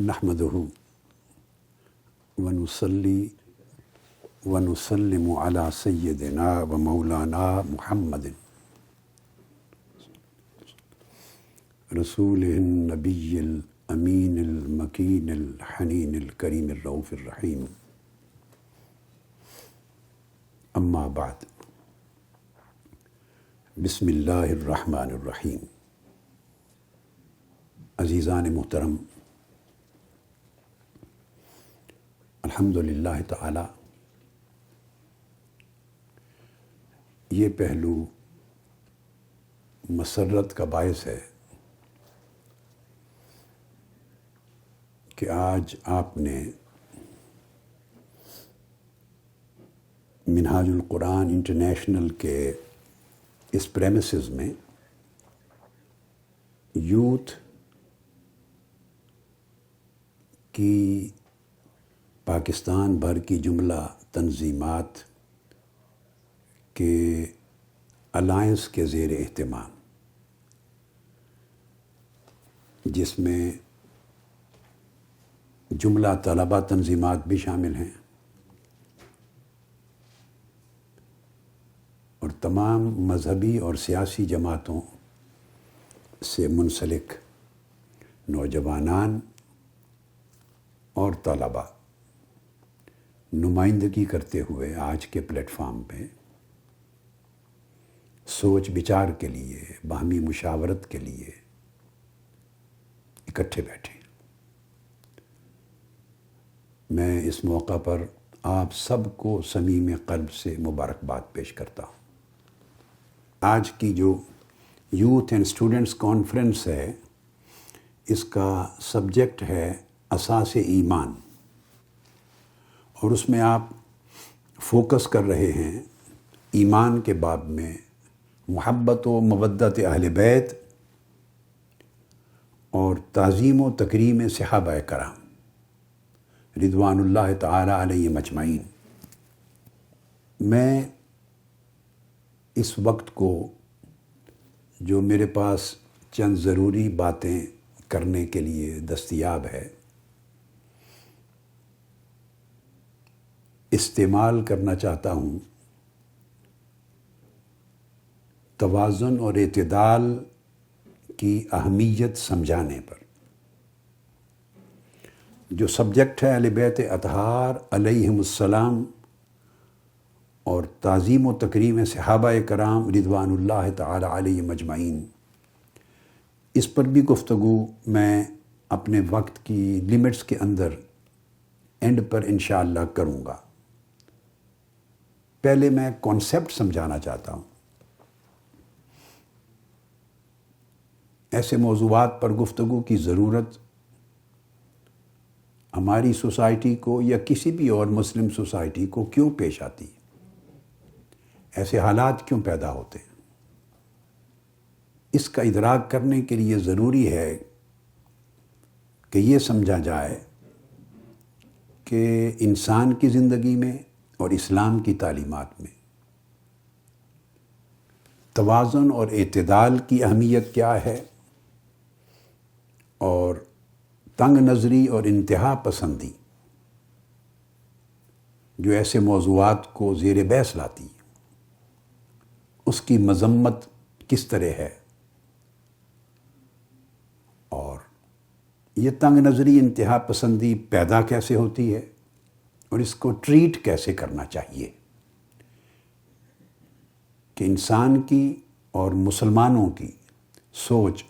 نحمدہ ونصلی ونسلم علی سیدنا و مولانا محمد رسول النبی الامین المکین الحنین الکریم الرؤوف الرحیم، اما بعد، بسم اللہ الرحمن الرحیم۔ عزیزان محترم، الحمدللہ تعالی یہ پہلو مسرت کا باعث ہے کہ آج آپ نے منہاج القرآن انٹرنیشنل کے اس پریمیسز میں یوتھ کی پاکستان بھر کی جملہ تنظیمات کے الائنس کے زیر اہتمام، جس میں جملہ طلبہ تنظیمات بھی شامل ہیں اور تمام مذہبی اور سیاسی جماعتوں سے منسلک نوجوانان اور طلبہ نمائندگی کرتے ہوئے آج کے پلیٹ فارم پہ سوچ بچار کے لیے، باہمی مشاورت کے لیے اکٹھے بیٹھے۔ میں اس موقع پر آپ سب کو صمیم قلب سے مبارکباد پیش کرتا ہوں۔ آج کی جو یوتھ اینڈ اسٹوڈنٹس کانفرنس ہے، اس کا سبجیکٹ ہے اساس ایمان، اور اس میں آپ فوکس کر رہے ہیں ایمان کے باب میں محبت و مودت اہل بیت اور تعظیم و تکریم صحابہ کرام رضوان اللہ تعالی علیہم اجمعین۔ میں اس وقت کو جو میرے پاس چند ضروری باتیں کرنے کے لیے دستیاب ہے استعمال کرنا چاہتا ہوں توازن اور اعتدال کی اہمیت سمجھانے پر۔ جو سبجیکٹ ہے اہل بیت اطہار علیہم السلام اور تعظیم و تکریم صحابہ کرام رضوان اللہ تعالی علیہم اجمعین، اس پر بھی گفتگو میں اپنے وقت کی لیمٹس کے اندر اینڈ پر انشاءاللہ کروں گا۔ پہلے میں کانسیپٹ سمجھانا چاہتا ہوں۔ ایسے موضوعات پر گفتگو کی ضرورت ہماری سوسائٹی کو یا کسی بھی اور مسلم سوسائٹی کو کیوں پیش آتی؟ ایسے حالات کیوں پیدا ہوتے ہیں؟ اس کا ادراک کرنے کے لیے ضروری ہے کہ یہ سمجھا جائے کہ انسان کی زندگی میں اور اسلام کی تعلیمات میں توازن اور اعتدال کی اہمیت کیا ہے، اور تنگ نظری اور انتہا پسندی جو ایسے موضوعات کو زیر بحث لاتی، اس کی مذمت کس طرح ہے، اور یہ تنگ نظری انتہا پسندی پیدا کیسے ہوتی ہے اور اس کو ٹریٹ کیسے کرنا چاہیے کہ انسان کی اور مسلمانوں کی سوچ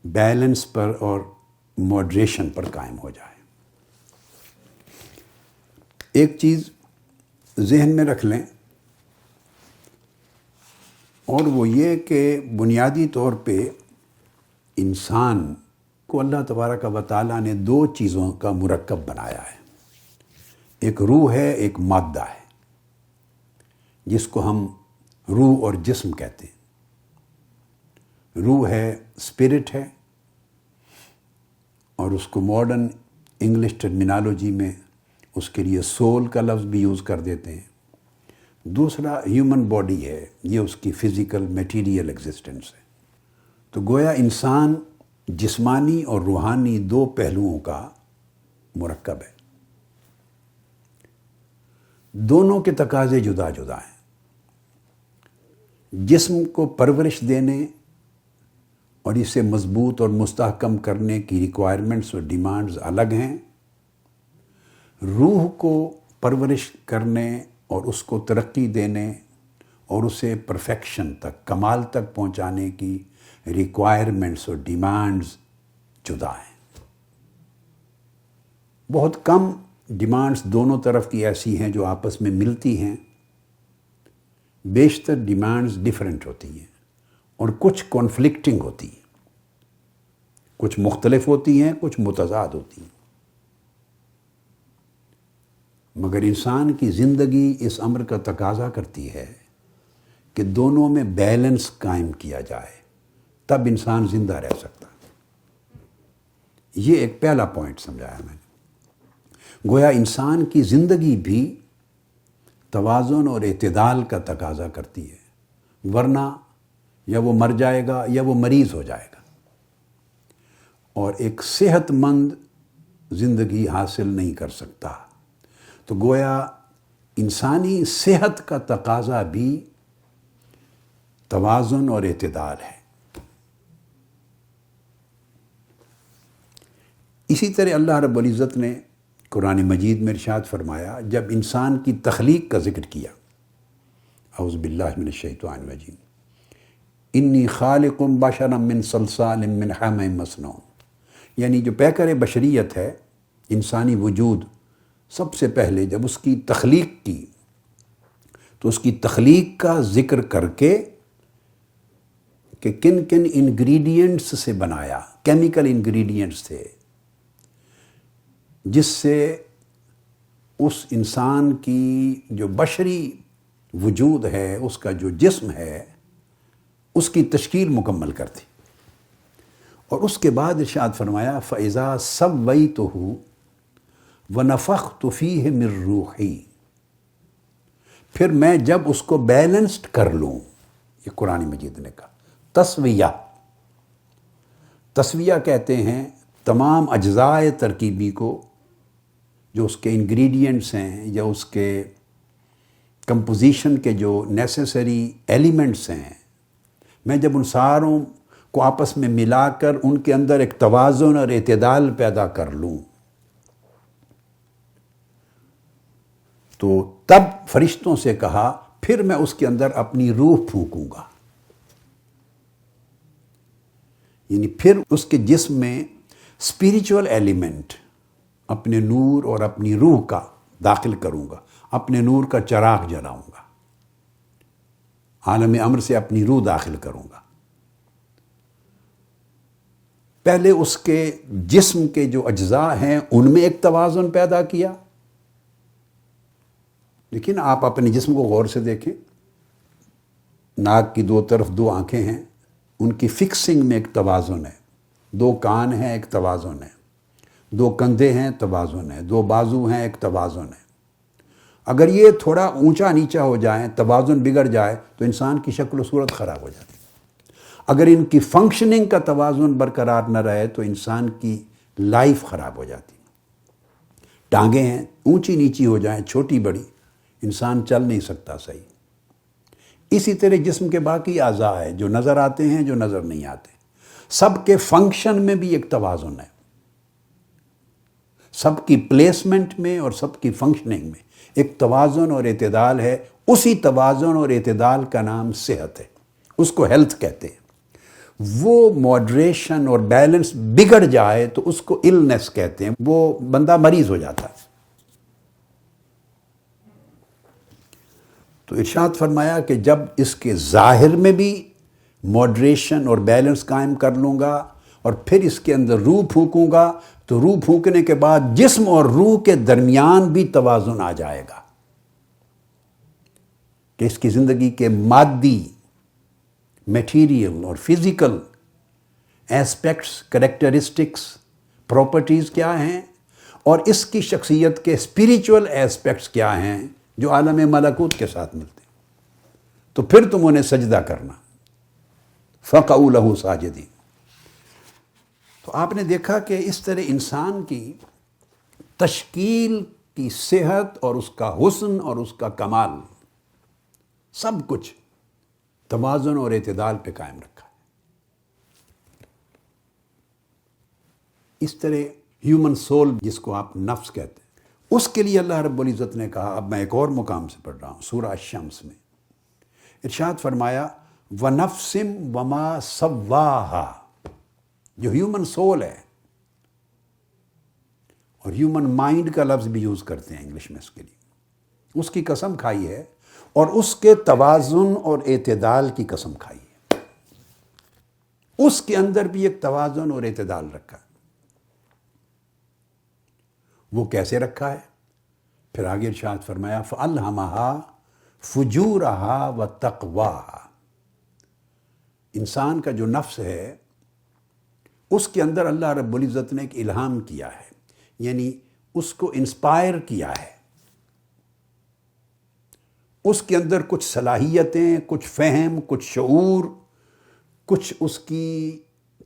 بیلنس پر اور ماڈریشن پر قائم ہو جائے۔ ایک چیز ذہن میں رکھ لیں، اور وہ یہ کہ بنیادی طور پہ انسان کو اللہ تبارک و تعالیٰ نے دو چیزوں کا مرکب بنایا ہے۔ ایک روح ہے، ایک مادہ ہے، جس کو ہم روح اور جسم کہتے ہیں۔ روح ہے، اسپرٹ ہے، اور اس کو ماڈرن انگلش ٹرمینالوجی میں اس کے لیے سول کا لفظ بھی یوز کر دیتے ہیں۔ دوسرا ہیومن باڈی ہے، یہ اس کی فزیکل میٹیریل ایگزسٹنس ہے۔ تو گویا انسان جسمانی اور روحانی دو پہلوؤں کا مرکب ہے. دونوں کے تقاضے جدا جدا ہیں. جسم کو پرورش دینے اور اسے مضبوط اور مستحکم کرنے کی ریکوائرمنٹس اور ڈیمانڈز الگ ہیں. روح کو پرورش کرنے اور اس کو ترقی دینے اور اسے پرفیکشن تک، کمال تک پہنچانے کی ریکوائرمنٹس اور ڈیمانڈز جدا ہیں. بہت کم ڈیمانڈز دونوں طرف کی ایسی ہیں جو آپس میں ملتی ہیں. بیشتر ڈیمانڈز ڈیفرنٹ ہوتی ہیں اور کچھ کانفلکٹنگ ہوتی ہیں، کچھ مختلف ہوتی ہیں، کچھ متضاد ہوتی ہیں. مگر انسان کی زندگی اس امر کا تقاضا کرتی ہے کہ دونوں میں بیلنس قائم کیا جائے، تب انسان زندہ رہ سکتا. یہ ایک پہلا پوائنٹ سمجھایا میں نے. گویا انسان کی زندگی بھی توازن اور اعتدال کا تقاضا کرتی ہے، ورنہ یا وہ مر جائے گا یا وہ مریض ہو جائے گا، اور ایک صحت مند زندگی حاصل نہیں کر سکتا. تو گویا انسانی صحت کا تقاضا بھی توازن اور اعتدال ہے. اسی طرح اللہ رب العزت نے قرآن مجید میں ارشاد فرمایا، جب انسان کی تخلیق کا ذکر کیا، اعوذ باللہ من الشیطان الرجیم، انی خالق بشرا من صلصال من حمأ مسنون، یعنی جو پیکر بشریت ہے، انسانی وجود، سب سے پہلے جب اس کی تخلیق کی تو اس کی تخلیق کا ذکر کر کے کہ کن کن انگریڈینٹس سے بنایا، کیمیکل انگریڈینٹس تھے جس سے اس انسان کی جو بشری وجود ہے، اس کا جو جسم ہے، اس کی تشکیل مکمل کرتی. اور اس کے بعد ارشاد فرمایا فَإِذَا سَوَّيْتُهُ وَنَفَخْتُ فِيهِ مِن رُوحِي، پھر میں جب اس کو بیلنسڈ کر لوں. یہ قرآن مجید نے کہا تسویہ کہتے ہیں تمام اجزاء ترکیبی کو، جو اس کے انگریڈینٹس ہیں یا اس کے کمپوزیشن کے جو نیسیسری ایلیمنٹس ہیں، میں جب ان ساروں کو آپس میں ملا کر ان کے اندر ایک توازن اور اعتدال پیدا کر لوں، تو تب فرشتوں سے کہا پھر میں اس کے اندر اپنی روح پھونکوں گا. یعنی پھر اس کے جسم میں اسپریچول ایلیمنٹ، اپنے نور اور اپنی روح کا داخل کروں گا، اپنے نور کا چراغ جلاؤں گا، عالم امر سے اپنی روح داخل کروں گا. پہلے اس کے جسم کے جو اجزاء ہیں ان میں ایک توازن پیدا کیا. لیکن آپ اپنے جسم کو غور سے دیکھیں، ناک کی دو طرف دو آنکھیں ہیں، ان کی فکسنگ میں ایک توازن ہے. دو کان ہیں، ایک توازن ہے. دو کندھے ہیں، توازن ہے. دو بازو ہیں، ایک توازن ہے. اگر یہ تھوڑا اونچا نیچا ہو جائیں، توازن بگڑ جائے تو انسان کی شکل و صورت خراب ہو جاتی. اگر ان کی فنکشننگ کا توازن برقرار نہ رہے تو انسان کی لائف خراب ہو جاتی. ٹانگیں ہیں، اونچی نیچی ہو جائیں، چھوٹی بڑی، انسان چل نہیں سکتا صحیح. اسی طرح جسم کے باقی اعضاء ہیں جو نظر آتے ہیں، جو نظر نہیں آتے، سب کے فنکشن میں بھی ایک توازن ہے. سب کی پلیسمنٹ میں اور سب کی فنکشننگ میں ایک توازن اور اعتدال ہے. اسی توازن اور اعتدال کا نام صحت ہے، اس کو ہیلتھ کہتے ہیں. وہ ماڈریشن اور بیلنس بگڑ جائے تو اس کو النس کہتے ہیں، وہ بندہ مریض ہو جاتا ہے. تو ارشاد فرمایا کہ جب اس کے ظاہر میں بھی ماڈریشن اور بیلنس قائم کر لوں گا اور پھر اس کے اندر روح پھونکوں گا تو روح پھونکنے کے بعد جسم اور روح کے درمیان بھی توازن آ جائے گا کہ اس کی زندگی کے مادی، میٹیریل اور فزیکل ایسپیکٹس، کریکٹرسٹکس، پراپرٹیز کیا ہیں اور اس کی شخصیت کے اسپریچول ایسپیکٹس کیا ہیں جو عالم ملکوت کے ساتھ ملتے ہیں. تو پھر تم انہیں سجدہ کرنا. فَقَعُوا لَهُ سَاجِدِينَ. تو آپ نے دیکھا کہ اس طرح انسان کی تشکیل کی صحت اور اس کا حسن اور اس کا کمال سب کچھ توازن اور اعتدال پہ قائم رکھا ہے۔ اس طرح ہیومن سول جس کو آپ نفس کہتے ہیں، اس کے لیے اللہ رب العزت نے کہا، اب میں ایک اور مقام سے پڑھ رہا ہوں سورہ الشمس میں ارشاد فرمایا وَنَفْسٍ وَمَا سَوَّاهَا، جو ہیومن سول ہے، اور ہیومن مائنڈ کا لفظ بھی یوز کرتے ہیں انگلش میں اس کے لیے، اس کی قسم کھائی ہے اور اس کے توازن اور اعتدال کی قسم کھائی ہے۔ اس کے اندر بھی ایک توازن اور اعتدال رکھا ہے۔ وہ کیسے رکھا ہے؟ پھر آگے ارشاد فرمایا فَأَلْهَمَهَا فُجُورَهَا وَتَقْوَاهَا، انسان کا جو نفس ہے اس کے اندر اللہ رب العزت نے ایک الہام کیا ہے، یعنی اس کو انسپائر کیا ہے، اس کے اندر کچھ صلاحیتیں، کچھ فہم، کچھ شعور، کچھ اس کی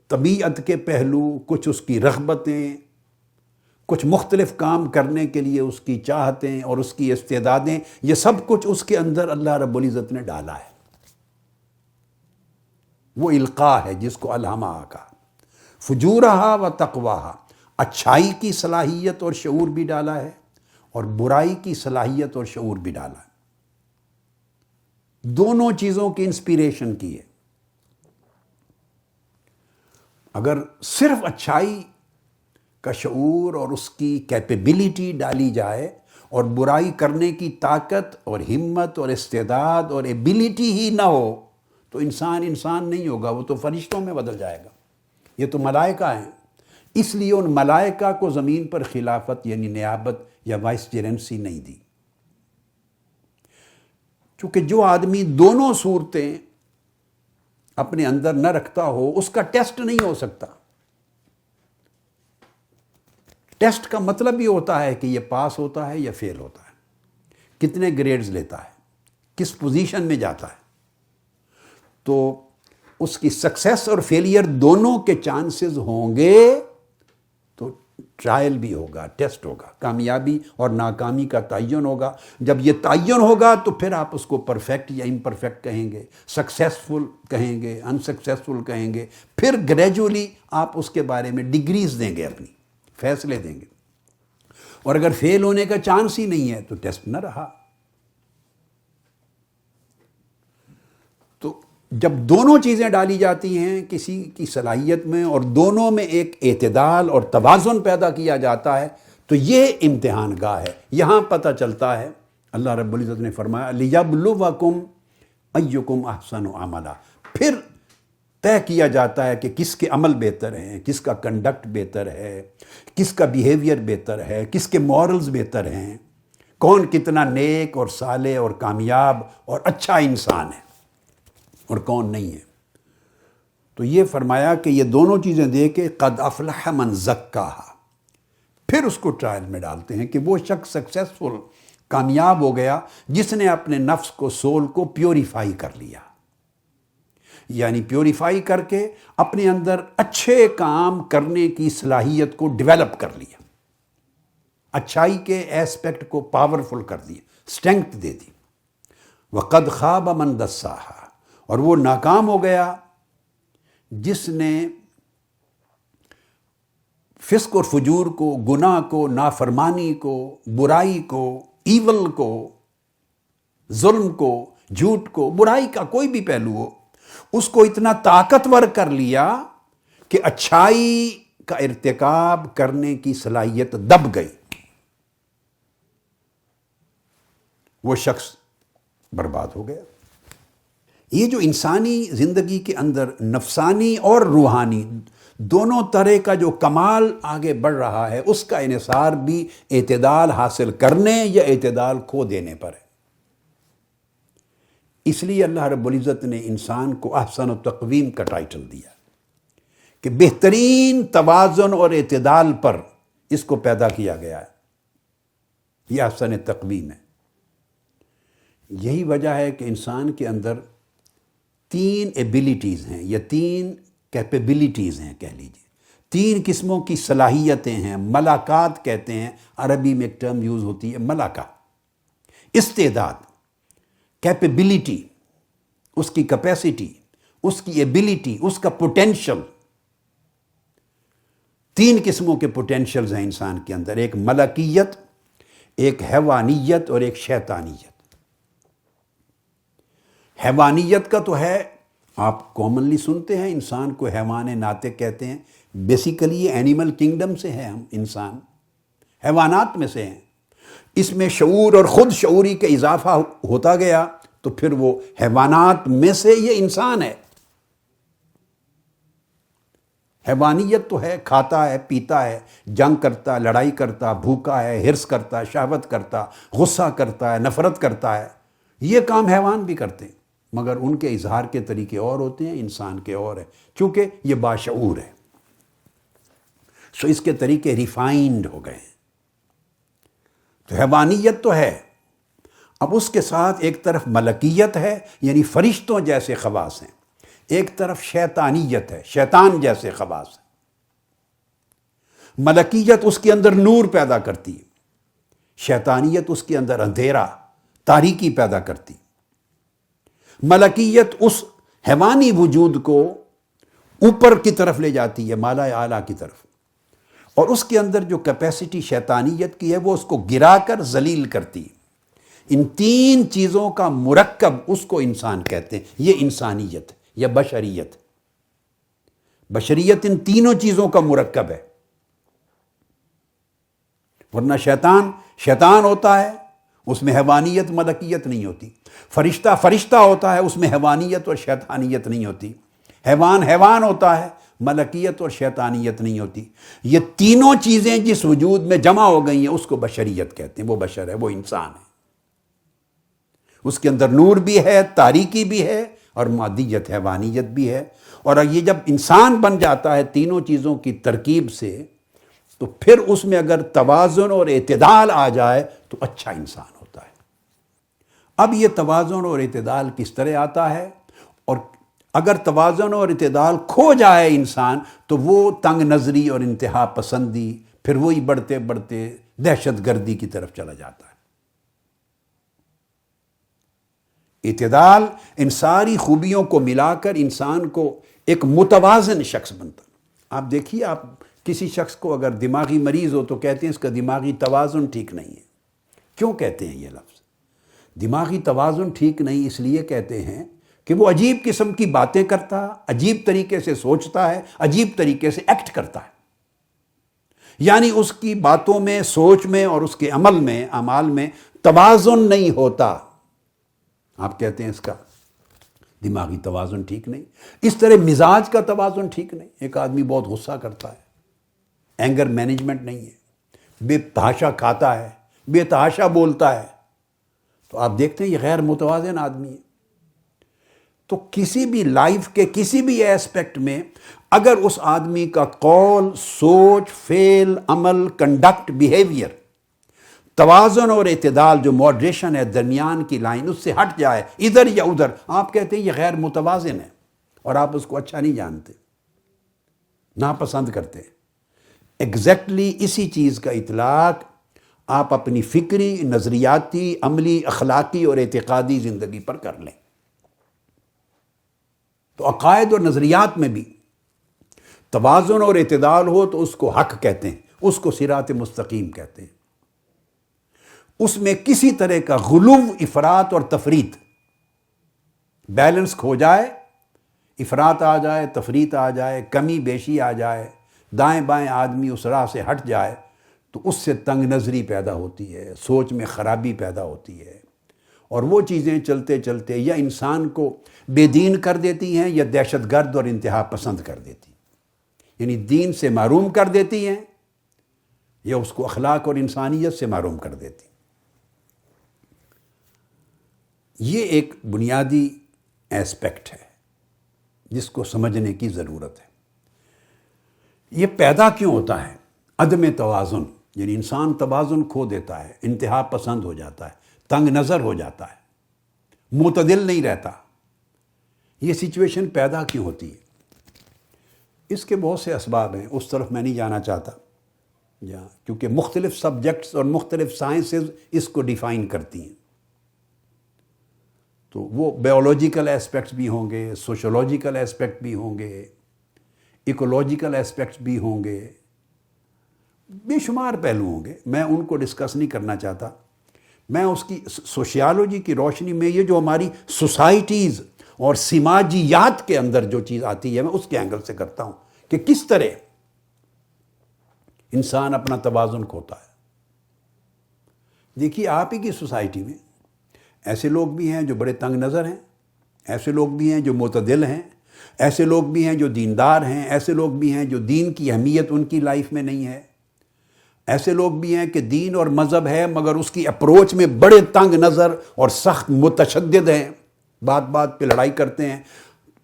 طبیعت کے پہلو، کچھ اس کی رغبتیں، کچھ مختلف کام کرنے کے لیے اس کی چاہتیں اور اس کی استعدادیں، یہ سب کچھ اس کے اندر اللہ رب العزت نے ڈالا ہے۔ وہ القاء ہے جس کو الہمہا کہا، فجورہا و تقواہا، اچھائی کی صلاحیت اور شعور بھی ڈالا ہے اور برائی کی صلاحیت اور شعور بھی ڈالا ہے، دونوں چیزوں کی انسپیریشن کی ہے۔ اگر صرف اچھائی کا شعور اور اس کی کیپیبلٹی ڈالی جائے اور برائی کرنے کی طاقت اور ہمت اور استعداد اور ایبلٹی ہی نہ ہو تو انسان نہیں ہوگا، وہ تو فرشتوں میں بدل جائے گا۔ یہ تو ملائکہ ہیں، اس لیے ان ملائکہ کو زمین پر خلافت یعنی نیابت یا وائس جیرنسی نہیں دی، چونکہ جو آدمی دونوں صورتیں اپنے اندر نہ رکھتا ہو اس کا ٹیسٹ نہیں ہو سکتا۔ ٹیسٹ کا مطلب یہ ہوتا ہے کہ یہ پاس ہوتا ہے یا فیل ہوتا ہے، کتنے گریڈز لیتا ہے، کس پوزیشن میں جاتا ہے۔ تو اس کی سکسیس اور فیلئر دونوں کے چانسز ہوں گے تو ٹرائل بھی ہوگا، ٹیسٹ ہوگا، کامیابی اور ناکامی کا تعین ہوگا۔ جب یہ تعین ہوگا تو پھر آپ اس کو پرفیکٹ یا امپرفیکٹ کہیں گے، سکسیسفل کہیں گے، انسکسیسفل کہیں گے، پھر گریجولی آپ اس کے بارے میں ڈگریز دیں گے، اپنی فیصلے دیں گے۔ اور اگر فیل ہونے کا چانس ہی نہیں ہے تو ٹیسٹ نہ رہا۔ تو جب دونوں چیزیں ڈالی جاتی ہیں کسی کی صلاحیت میں اور دونوں میں ایک اعتدال اور توازن پیدا کیا جاتا ہے تو یہ امتحان گاہ ہے۔ یہاں پتہ چلتا ہے، اللہ رب العزت نے فرمایا لِيَبْلُوَكُمْ أَيُّكُمْ أَحْسَنُ عَمَلًا، پھر طے کیا جاتا ہے کہ کس کے عمل بہتر ہیں، کس کا کنڈکٹ بہتر ہے، کس کا بیہیویئر بہتر ہے، کس کے مورلز بہتر ہیں، کون کتنا نیک اور صالح اور کامیاب اور اچھا انسان ہے اور کون نہیں ہے۔ تو یہ فرمایا کہ یہ دونوں چیزیں دے کے قد افلح من زکاہا، پھر اس کو ٹرائل میں ڈالتے ہیں کہ وہ شخص سکسیسفل، کامیاب ہو گیا جس نے اپنے نفس کو، سول کو پیوریفائی کر لیا، یعنی پیوریفائی کر کے اپنے اندر اچھے کام کرنے کی صلاحیت کو ڈیولپ کر لیا، اچھائی کے ایسپیکٹ کو پاورفل کر دیا، اسٹرینگتھ دے دی۔ وَقَدْ خَابَ مَنْ دَسَّاهَا، اور وہ ناکام ہو گیا جس نے فسق اور فجور کو، گناہ کو، نافرمانی کو، برائی کو، ایول کو، ظلم کو، جھوٹ کو، برائی کا کوئی بھی پہلو ہو، اس کو اتنا طاقتور کر لیا کہ اچھائی کا ارتکاب کرنے کی صلاحیت دب گئی، وہ شخص برباد ہو گیا۔ یہ جو انسانی زندگی کے اندر نفسانی اور روحانی دونوں طرح کا جو کمال آگے بڑھ رہا ہے، اس کا انحصار بھی اعتدال حاصل کرنے یا اعتدال کھو دینے پر ہے۔ اس لیے اللہ رب العزت نے انسان کو احسن التقویم کا ٹائٹل دیا کہ بہترین توازن اور اعتدال پر اس کو پیدا کیا گیا ہے، یہ احسن تقویم ہے۔ یہی وجہ ہے کہ انسان کے اندر 3 ایبلٹیز ہیں یا 3 کیپیبلٹیز ہیں، کہہ لیجیے 3 قسموں کی صلاحیتیں ہیں، ملاکات کہتے ہیں، عربی میں ایک ٹرم یوز ہوتی ہے ملاکہ، استعداد، کیپیبلٹی، اس کی کیپیسٹی، اس کی ایبلٹی، اس کا پوٹینشل۔ 3 قسموں کے پوٹینشلز ہیں انسان کے اندر، ایک ملکیت، ایک حیوانیت اور ایک شیطانیت۔ حیوانیت کا تو ہے، آپ کامنلی سنتے ہیں انسان کو حیوان ناطق کہتے ہیں، بیسیکلی یہ اینیمل کنگڈم سے ہے، ہم انسان حیوانات میں سے ہیں۔ اس میں شعور اور خود شعوری کا اضافہ ہوتا گیا تو پھر وہ حیوانات میں سے یہ انسان ہے۔ حیوانیت تو ہے، کھاتا ہے، پیتا ہے، جنگ کرتا، لڑائی کرتا، بھوکا ہے، ہرس کرتا، شہوت کرتا، غصہ کرتا ہے، نفرت کرتا ہے۔ یہ کام حیوان بھی کرتے ہیں، مگر ان کے اظہار کے طریقے اور ہوتے ہیں، انسان کے اور ہیں، چونکہ یہ باشعور ہے، سو اس کے طریقے ریفائنڈ ہو گئے ہیں۔ تو حیوانیت تو ہے، اب اس کے ساتھ ایک طرف ملکیت ہے، یعنی فرشتوں جیسے خواص ہیں، ایک طرف شیطانیت ہے، شیطان جیسے خواص ہیں۔ ملکیت اس کے اندر نور پیدا کرتی ہے، شیطانیت اس کے اندر اندھیرا، تاریکی پیدا کرتی۔ ملکیت اس حیوانی وجود کو اوپر کی طرف لے جاتی ہے، مالا اعلیٰ کی طرف، اور اس کے اندر جو کیپیسٹی شیطانیت کی ہے وہ اس کو گرا کر ذلیل کرتی ہے۔ ان 3 چیزوں کا مرکب اس کو انسان کہتے ہیں، یہ انسانیت یا بشریت۔ بشریت ان تینوں چیزوں کا مرکب ہے، ورنہ شیطان ہوتا ہے، اس میں حیوانیت ملکیت نہیں ہوتی۔ فرشتہ ہوتا ہے، اس میں حیوانیت اور شیطانیت نہیں ہوتی۔ حیوان ہوتا ہے، ملکیت اور شیطانیت نہیں ہوتی۔ یہ تینوں چیزیں جس وجود میں جمع ہو گئی ہیں اس کو بشریت کہتے ہیں، وہ بشر ہے، وہ انسان ہے۔ اس کے اندر نور بھی ہے، تاریکی بھی ہے، اور مادیت، حیوانیت بھی ہے۔ اور یہ جب انسان بن جاتا ہے تینوں چیزوں کی ترکیب سے، تو پھر اس میں اگر توازن اور اعتدال آ جائے تو اچھا انسان ہوتا ہے۔ اب یہ توازن اور اعتدال کس طرح آتا ہے، اور اگر توازن اور اعتدال کھو جائے انسان تو وہ تنگ نظری اور انتہا پسندی، پھر وہی بڑھتے بڑھتے دہشت گردی کی طرف چلا جاتا ہے۔ اعتدال ان ساری خوبیوں کو ملا کر انسان کو ایک متوازن شخص بنتا۔ آپ دیکھیے، آپ کسی شخص کو اگر دماغی مریض ہو تو کہتے ہیں اس کا دماغی توازن ٹھیک نہیں ہے۔ کیوں کہتے ہیں یہ لفظ؟ دماغی توازن ٹھیک نہیں اس لیے کہتے ہیں کہ وہ عجیب قسم کی باتیں کرتا، عجیب طریقے سے سوچتا ہے، عجیب طریقے سے ایکٹ کرتا ہے، یعنی اس کی باتوں میں، سوچ میں اور اس کے عمل میں، اعمال میں توازن نہیں ہوتا۔ آپ کہتے ہیں اس کا دماغی توازن ٹھیک نہیں۔ اس طرح مزاج کا توازن ٹھیک نہیں۔ ایک آدمی بہت غصہ کرتا ہے، اینگر مینجمنٹ نہیں ہے، بے تحاشا کھاتا ہے، بے تحاشا بولتا ہے، تو آپ دیکھتے ہیں یہ غیر متوازن آدمی ہے۔ تو کسی بھی لائف کے کسی بھی ایسپیکٹ میں اگر اس آدمی کا قول، سوچ، فعل، عمل، کنڈکٹ، بیہیویئر توازن اور اعتدال، جو ماڈریشن ہے، درمیان کی لائن، اس سے ہٹ جائے ادھر یا ادھر، آپ کہتے ہیں یہ غیر متوازن ہے، اور آپ اس کو اچھا نہیں جانتے، ناپسند کرتے۔ ایگزیکٹلی اسی چیز کا اطلاق آپ اپنی فکری، نظریاتی، عملی، اخلاقی اور اعتقادی زندگی پر کر لیں۔ تو عقائد اور نظریات میں بھی توازن اور اعتدال ہو تو اس کو حق کہتے ہیں، اس کو صراط مستقیم کہتے ہیں۔ اس میں کسی طرح کا غلو، افراط اور تفریط، بیلنس کھو جائے، افراط آ جائے، تفریط آ جائے، کمی بیشی آ جائے، دائیں بائیں آدمی اس راہ سے ہٹ جائے تو اس سے تنگ نظری پیدا ہوتی ہے، سوچ میں خرابی پیدا ہوتی ہے، اور وہ چیزیں چلتے چلتے یا انسان کو بے دین کر دیتی ہیں یا دہشت گرد اور انتہا پسند کر دیتی ہیں، یعنی دین سے محروم کر دیتی ہیں یا اس کو اخلاق اور انسانیت سے محروم کر دیتی ہیں۔ یہ ایک بنیادی ایسپیکٹ ہے جس کو سمجھنے کی ضرورت ہے۔ یہ پیدا کیوں ہوتا ہے؟ عدم توازن، یعنی انسان توازن کھو دیتا ہے، انتہا پسند ہو جاتا ہے، تنگ نظر ہو جاتا ہے، معتدل نہیں رہتا۔ یہ سچویشن پیدا کیوں ہوتی ہے؟ اس کے بہت سے اسباب ہیں، اس طرف میں نہیں جانا چاہتا، کیونکہ مختلف سبجیکٹس اور مختلف سائنسز اس کو ڈیفائن کرتی ہیں، تو وہ بیولوجیکل اسپیکٹس بھی ہوں گے، سوشولوجیکل اسپیکٹ بھی ہوں گے، ایکولوجیکل اسپیکٹس بھی ہوں گے، بے شمار پہلو ہوں گے، میں ان کو ڈسکس نہیں کرنا چاہتا۔ میں اس کی سوشیالوجی کی روشنی میں یہ جو ہماری سوسائٹیز اور سماجیات کے اندر جو چیز آتی ہے میں اس کے اینگل سے کرتا ہوں کہ کس طرح انسان اپنا توازن کھوتا ہے۔ دیکھیے آپ ہی کی سوسائٹی میں ایسے لوگ بھی ہیں جو بڑے تنگ نظر ہیں، ایسے لوگ بھی ہیں جو معتدل ہیں، ایسے لوگ بھی ہیں جو دیندار ہیں، ایسے لوگ بھی ہیں جو دین کی اہمیت ان کی لائف میں نہیں ہے، ایسے لوگ بھی ہیں کہ دین اور مذہب ہے مگر اس کی اپروچ میں بڑے تنگ نظر اور سخت متشدد ہیں، بات بات پہ لڑائی کرتے ہیں،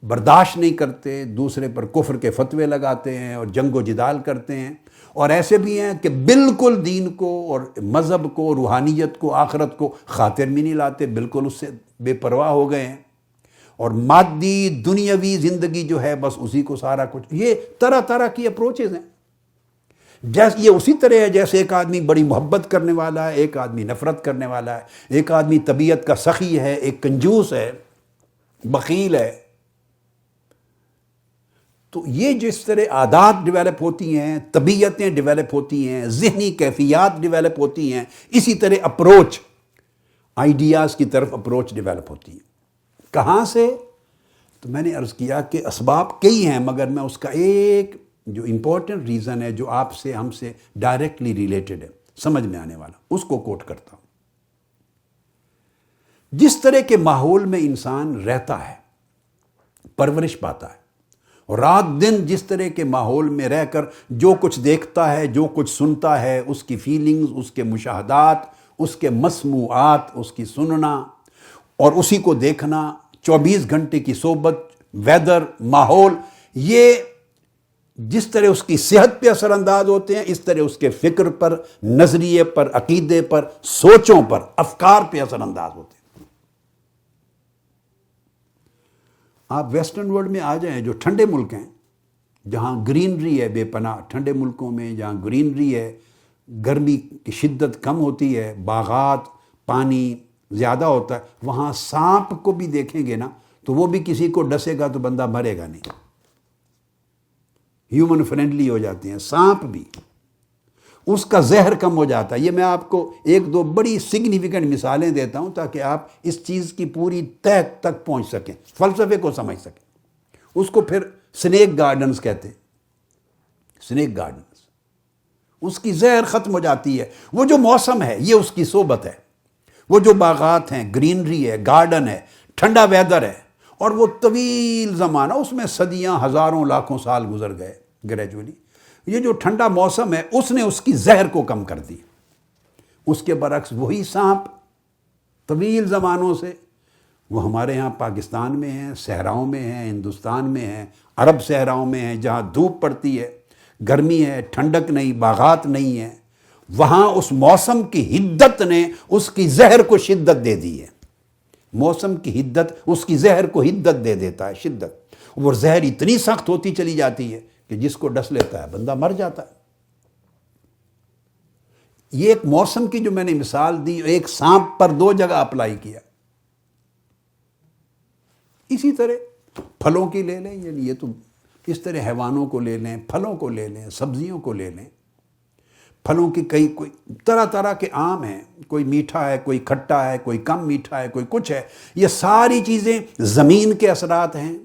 برداشت نہیں کرتے، دوسرے پر کفر کے فتوے لگاتے ہیں اور جنگ و جدال کرتے ہیں، اور ایسے بھی ہیں کہ بالکل دین کو اور مذہب کو، روحانیت کو، آخرت کو خاطر میں نہیں لاتے، بالکل اس سے بے پرواہ ہو گئے ہیں، اور مادی دنیاوی زندگی جو ہے بس اسی کو سارا کچھ، یہ طرح طرح کی اپروچز ہیں۔ یہ اسی طرح ہے جیسے ایک آدمی بڑی محبت کرنے والا ہے، ایک آدمی نفرت کرنے والا ہے، ایک آدمی طبیعت کا سخی ہے، ایک کنجوس ہے، بخیل ہے۔ تو یہ جس طرح عادات ڈیولپ ہوتی ہیں، طبیعتیں ڈیولپ ہوتی ہیں، ذہنی کیفیات ڈیولپ ہوتی ہیں، اسی طرح اپروچ، آئیڈیاز کی طرف اپروچ ڈیولپ ہوتی ہے۔ کہاں سے؟ تو میں نے عرض کیا کہ اسباب کئی ہیں، مگر میں اس کا ایک جو امپورٹنٹ ریزن ہے جو آپ سے ہم سے ڈائریکٹلی ریلیٹڈ ہے، سمجھ میں آنے والا، اس کو کوٹ کرتا ہوں۔ جس طرح کے ماحول میں انسان رہتا ہے، پرورش پاتا ہے، اور رات دن جس طرح کے ماحول میں رہ کر جو کچھ دیکھتا ہے، جو کچھ سنتا ہے، اس کی فیلنگز، اس کے مشاہدات، اس کے مسموعات، اس کی سننا اور اسی کو دیکھنا، 24 گھنٹے کی صحبت، ویدر، ماحول، یہ جس طرح اس کی صحت پہ اثر انداز ہوتے ہیں، اس طرح اس کے فکر پر، نظریے پر، عقیدے پر، سوچوں پر، افکار پہ اثر انداز ہوتے ہیں۔ آپ ویسٹرن ورلڈ میں آ جائیں، جو ٹھنڈے ملک ہیں، جہاں گرینری ہے بے پناہ، ٹھنڈے ملکوں میں جہاں گرینری ہے، گرمی کی شدت کم ہوتی ہے، باغات، پانی زیادہ ہوتا ہے، وہاں سانپ کو بھی دیکھیں گے نا تو وہ بھی کسی کو ڈسے گا تو بندہ مرے گا نہیں، ہیومن فرینڈلی ہو جاتے ہیں سانپ بھی، اس کا زہر کم ہو جاتا ہے۔ یہ میں آپ کو ایک دو بڑی سگنیفیکنٹ مثالیں دیتا ہوں تاکہ آپ اس چیز کی پوری تہ تک پہنچ سکیں، فلسفے کو سمجھ سکیں۔ اس کو پھر سنیک گارڈنز کہتے ہیں، سنیک گارڈنز، اس کی زہر ختم ہو جاتی ہے۔ وہ جو موسم ہے یہ اس کی صحبت ہے، وہ جو باغات ہیں، گرینری ہے، گارڈن ہے، ٹھنڈا ویدر ہے، اور وہ طویل زمانہ، اس میں صدیاں، ہزاروں، لاکھوں سال گزر گئے گریجولی، یہ جو ٹھنڈا موسم ہے اس نے اس کی زہر کو کم کر دی۔ اس کے برعکس وہی سانپ طویل زمانوں سے وہ ہمارے ہاں پاکستان میں ہیں، صحراؤں میں ہیں، ہندوستان میں ہیں، عرب صحراؤں میں ہیں، جہاں دھوپ پڑتی ہے، گرمی ہے، ٹھنڈک نہیں، باغات نہیں ہے، وہاں اس موسم کی حدت نے اس کی زہر کو شدت دے دی ہے۔ موسم کی حدت اس کی زہر کو حدت دے دیتا ہے، شدت، وہ زہر اتنی سخت ہوتی چلی جاتی ہے کہ جس کو ڈس لیتا ہے بندہ مر جاتا ہے۔ یہ ایک موسم کی جو میں نے مثال دی، ایک سانپ پر دو جگہ اپلائی کیا۔ اسی طرح پھلوں کی لے لیں، یعنی یہ تو اس طرح حیوانوں کو لے لیں، پھلوں کو لے لیں، سبزیوں کو لے لیں۔ پھلوں کی کوئی طرح طرح کے آم ہیں، کوئی میٹھا ہے، کوئی کھٹا ہے، کوئی کم میٹھا ہے، کوئی کچھ ہے۔ یہ ساری چیزیں زمین کے اثرات ہیں۔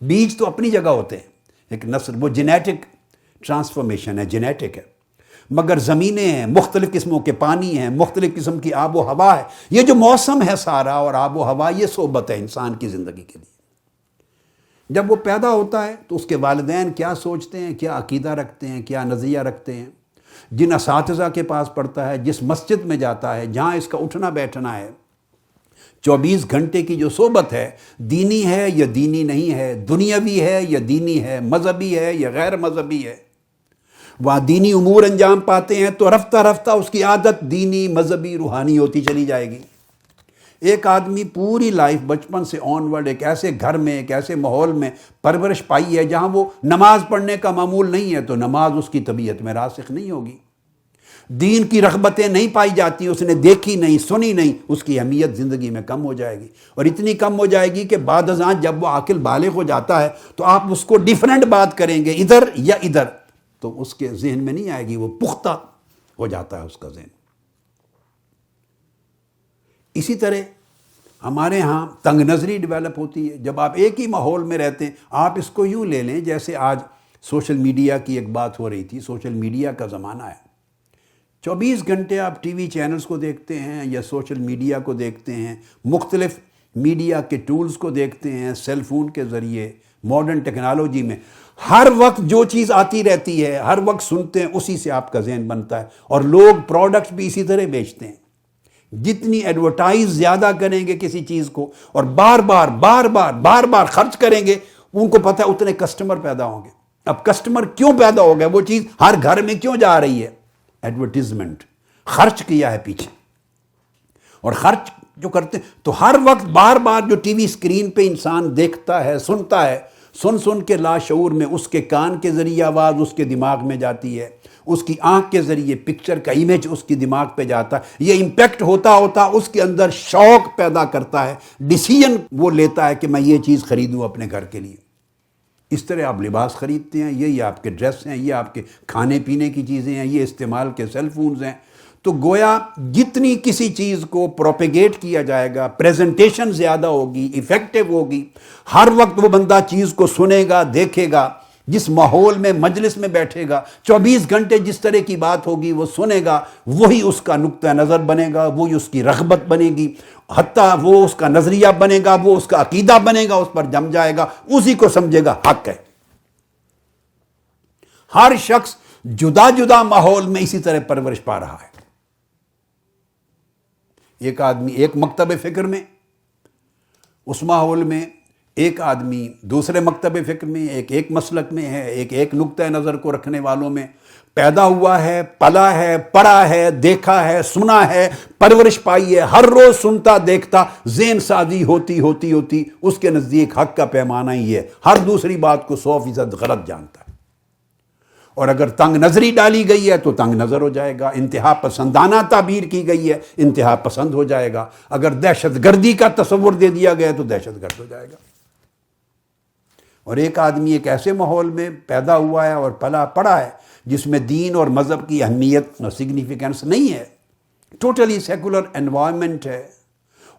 بیج تو اپنی جگہ ہوتے ہیں، ایک نسل، وہ جینیٹک ٹرانسفارمیشن ہے، جینیٹک ہے، مگر زمینیں ہیں، مختلف قسموں کے پانی ہیں، مختلف قسم کی آب و ہوا ہے۔ یہ جو موسم ہے سارا اور آب و ہوا، یہ صحبت ہے انسان کی زندگی کے لیے۔ جب وہ پیدا ہوتا ہے تو اس کے والدین کیا سوچتے ہیں، کیا عقیدہ رکھتے ہیں، کیا نظریہ رکھتے ہیں، جن اساتذہ کے پاس پڑھتا ہے، جس مسجد میں جاتا ہے، جہاں اس کا اٹھنا بیٹھنا ہے، 24 گھنٹے کی جو صحبت ہے، دینی ہے یا دینی نہیں ہے، دنیاوی ہے یا دینی ہے، مذہبی ہے یا غیر مذہبی ہے، وہاں دینی امور انجام پاتے ہیں تو رفتہ رفتہ اس کی عادت دینی، مذہبی، روحانی ہوتی چلی جائے گی۔ ایک آدمی پوری لائف بچپن سے آن ورڈ ایک ایسے گھر میں ایک ایسے ماحول میں پرورش پائی ہے جہاں وہ نماز پڑھنے کا معمول نہیں ہے، تو نماز اس کی طبیعت میں راسخ نہیں ہوگی، دین کی رغبتیں نہیں پائی جاتی، اس نے دیکھی نہیں سنی نہیں، اس کی اہمیت زندگی میں کم ہو جائے گی، اور اتنی کم ہو جائے گی کہ بعد ازاں جب وہ عاقل بالغ ہو جاتا ہے تو آپ اس کو ڈیفرنٹ بات کریں گے ادھر یا ادھر، تو اس کے ذہن میں نہیں آئے گی، وہ پختہ ہو جاتا ہے اس کا ذہن۔ اسی طرح ہمارے ہاں تنگ نظری ڈیولپ ہوتی ہے جب آپ ایک ہی ماحول میں رہتے ہیں۔ آپ اس کو یوں لے لیں جیسے آج سوشل میڈیا کی ایک بات ہو رہی تھی، سوشل میڈیا کا زمانہ ہے، 24 گھنٹے آپ ٹی وی چینلز کو دیکھتے ہیں یا سوشل میڈیا کو دیکھتے ہیں، مختلف میڈیا کے ٹولز کو دیکھتے ہیں، سیل فون کے ذریعے، ماڈرن ٹیکنالوجی میں ہر وقت جو چیز آتی رہتی ہے، ہر وقت سنتے ہیں، اسی سے آپ کا ذہن بنتا ہے، اور لوگ پروڈکٹس بھی اسی طرح بیچتے ہیں۔ جتنی ایڈورٹائز زیادہ کریں گے کسی چیز کو اور بار بار خرچ کریں گے، ان کو پتہ ہے اتنے کسٹمر پیدا ہوں گے۔ اب کسٹمر کیوں پیدا ہو گئے؟ وہ چیز ہر گھر میں کیوں جا رہی ہے؟ ایڈورٹیزمنٹ، خرچ کیا ہے پیچھے، اور خرچ جو کرتے ہیں تو ہر وقت بار جو ٹی وی اسکرین پہ انسان دیکھتا ہے، سنتا ہے، سن کے لاشعور میں اس کے کان کے ذریعے آواز اس کے دماغ میں جاتی ہے، اس کی آنکھ کے ذریعے پکچر کا امیج اس کی دماغ پہ جاتا ہے، یہ امپیکٹ ہوتا اس کے اندر شوق پیدا کرتا ہے، ڈیسیژن وہ لیتا ہے کہ میں یہ چیز خریدوں اپنے گھر کے لیے۔ اس طرح آپ لباس خریدتے ہیں، یہ آپ کے ڈریس ہیں، یہ آپ کے کھانے پینے کی چیزیں ہیں، یہ استعمال کے سیل فونز ہیں، تو گویا جتنی کسی چیز کو پروپیگیٹ کیا جائے گا، پریزنٹیشن زیادہ ہوگی، ایفیکٹو ہوگی، ہر وقت وہ بندہ چیز کو سنے گا، دیکھے گا، جس ماحول میں مجلس میں بیٹھے گا 24 گھنٹے جس طرح کی بات ہوگی وہ سنے گا، وہی اس کا نقطہ نظر بنے گا، وہی اس کی رغبت بنے گی، حتیٰ وہ اس کا نظریہ بنے گا، وہ اس کا عقیدہ بنے گا، اس پر جم جائے گا، اسی کو سمجھے گا حق ہے۔ ہر شخص جدا جدا ماحول میں اسی طرح پرورش پا رہا ہے۔ ایک آدمی ایک مکتب فکر میں، اس ماحول میں ایک آدمی دوسرے مکتب فکر میں، ایک مسلک میں ہے، ایک نقطہ نظر کو رکھنے والوں میں پیدا ہوا ہے، پلا ہے، پڑھا ہے، دیکھا ہے، سنا ہے، پرورش پائی ہے، ہر روز سنتا دیکھتا، ذہن سازی ہوتی اس کے نزدیک حق کا پیمانہ ہی ہے، ہر دوسری بات کو 100% غلط جانتا ہے۔ اور اگر تنگ نظری ڈالی گئی ہے تو تنگ نظر ہو جائے گا، انتہا پسندانہ تعبیر کی گئی ہے، انتہا پسند ہو جائے گا، اگر دہشت گردی کا تصور دے دیا گیا تو دہشت گرد ہو جائے گا۔ اور ایک آدمی ایک ایسے ماحول میں پیدا ہوا ہے اور پلا پڑا ہے جس میں دین اور مذہب کی اہمیت اور سگنیفیکنس نہیں ہے، ٹوٹلی سیکولر انوائرمنٹ ہے،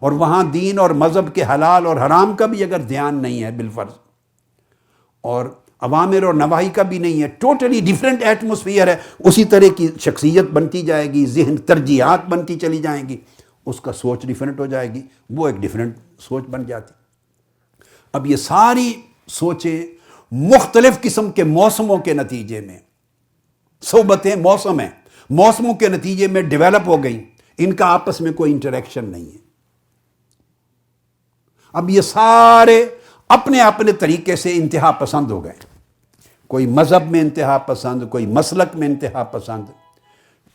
اور وہاں دین اور مذہب کے حلال اور حرام کا بھی اگر دھیان نہیں ہے بالفرض، اور اوامر اور نواہی کا بھی نہیں ہے، ٹوٹلی ڈیفرنٹ ایٹموسفیئر ہے، اسی طرح کی شخصیت بنتی جائے گی، ذہن ترجیحات بنتی چلی جائیں گی، اس کا سوچ ڈیفرنٹ ہو جائے گی، وہ ایک ڈیفرنٹ سوچ بن جاتی۔ اب یہ ساری سوچیں مختلف قسم کے موسموں کے نتیجے میں، صحبتیں موسم ہیں، موسموں کے نتیجے میں ڈیولپ ہو گئیں، ان کا آپس میں کوئی انٹریکشن نہیں ہے۔ اب یہ سارے اپنے اپنے طریقے سے انتہا پسند ہو گئے، کوئی مذہب میں انتہا پسند، کوئی مسلک میں انتہا پسند،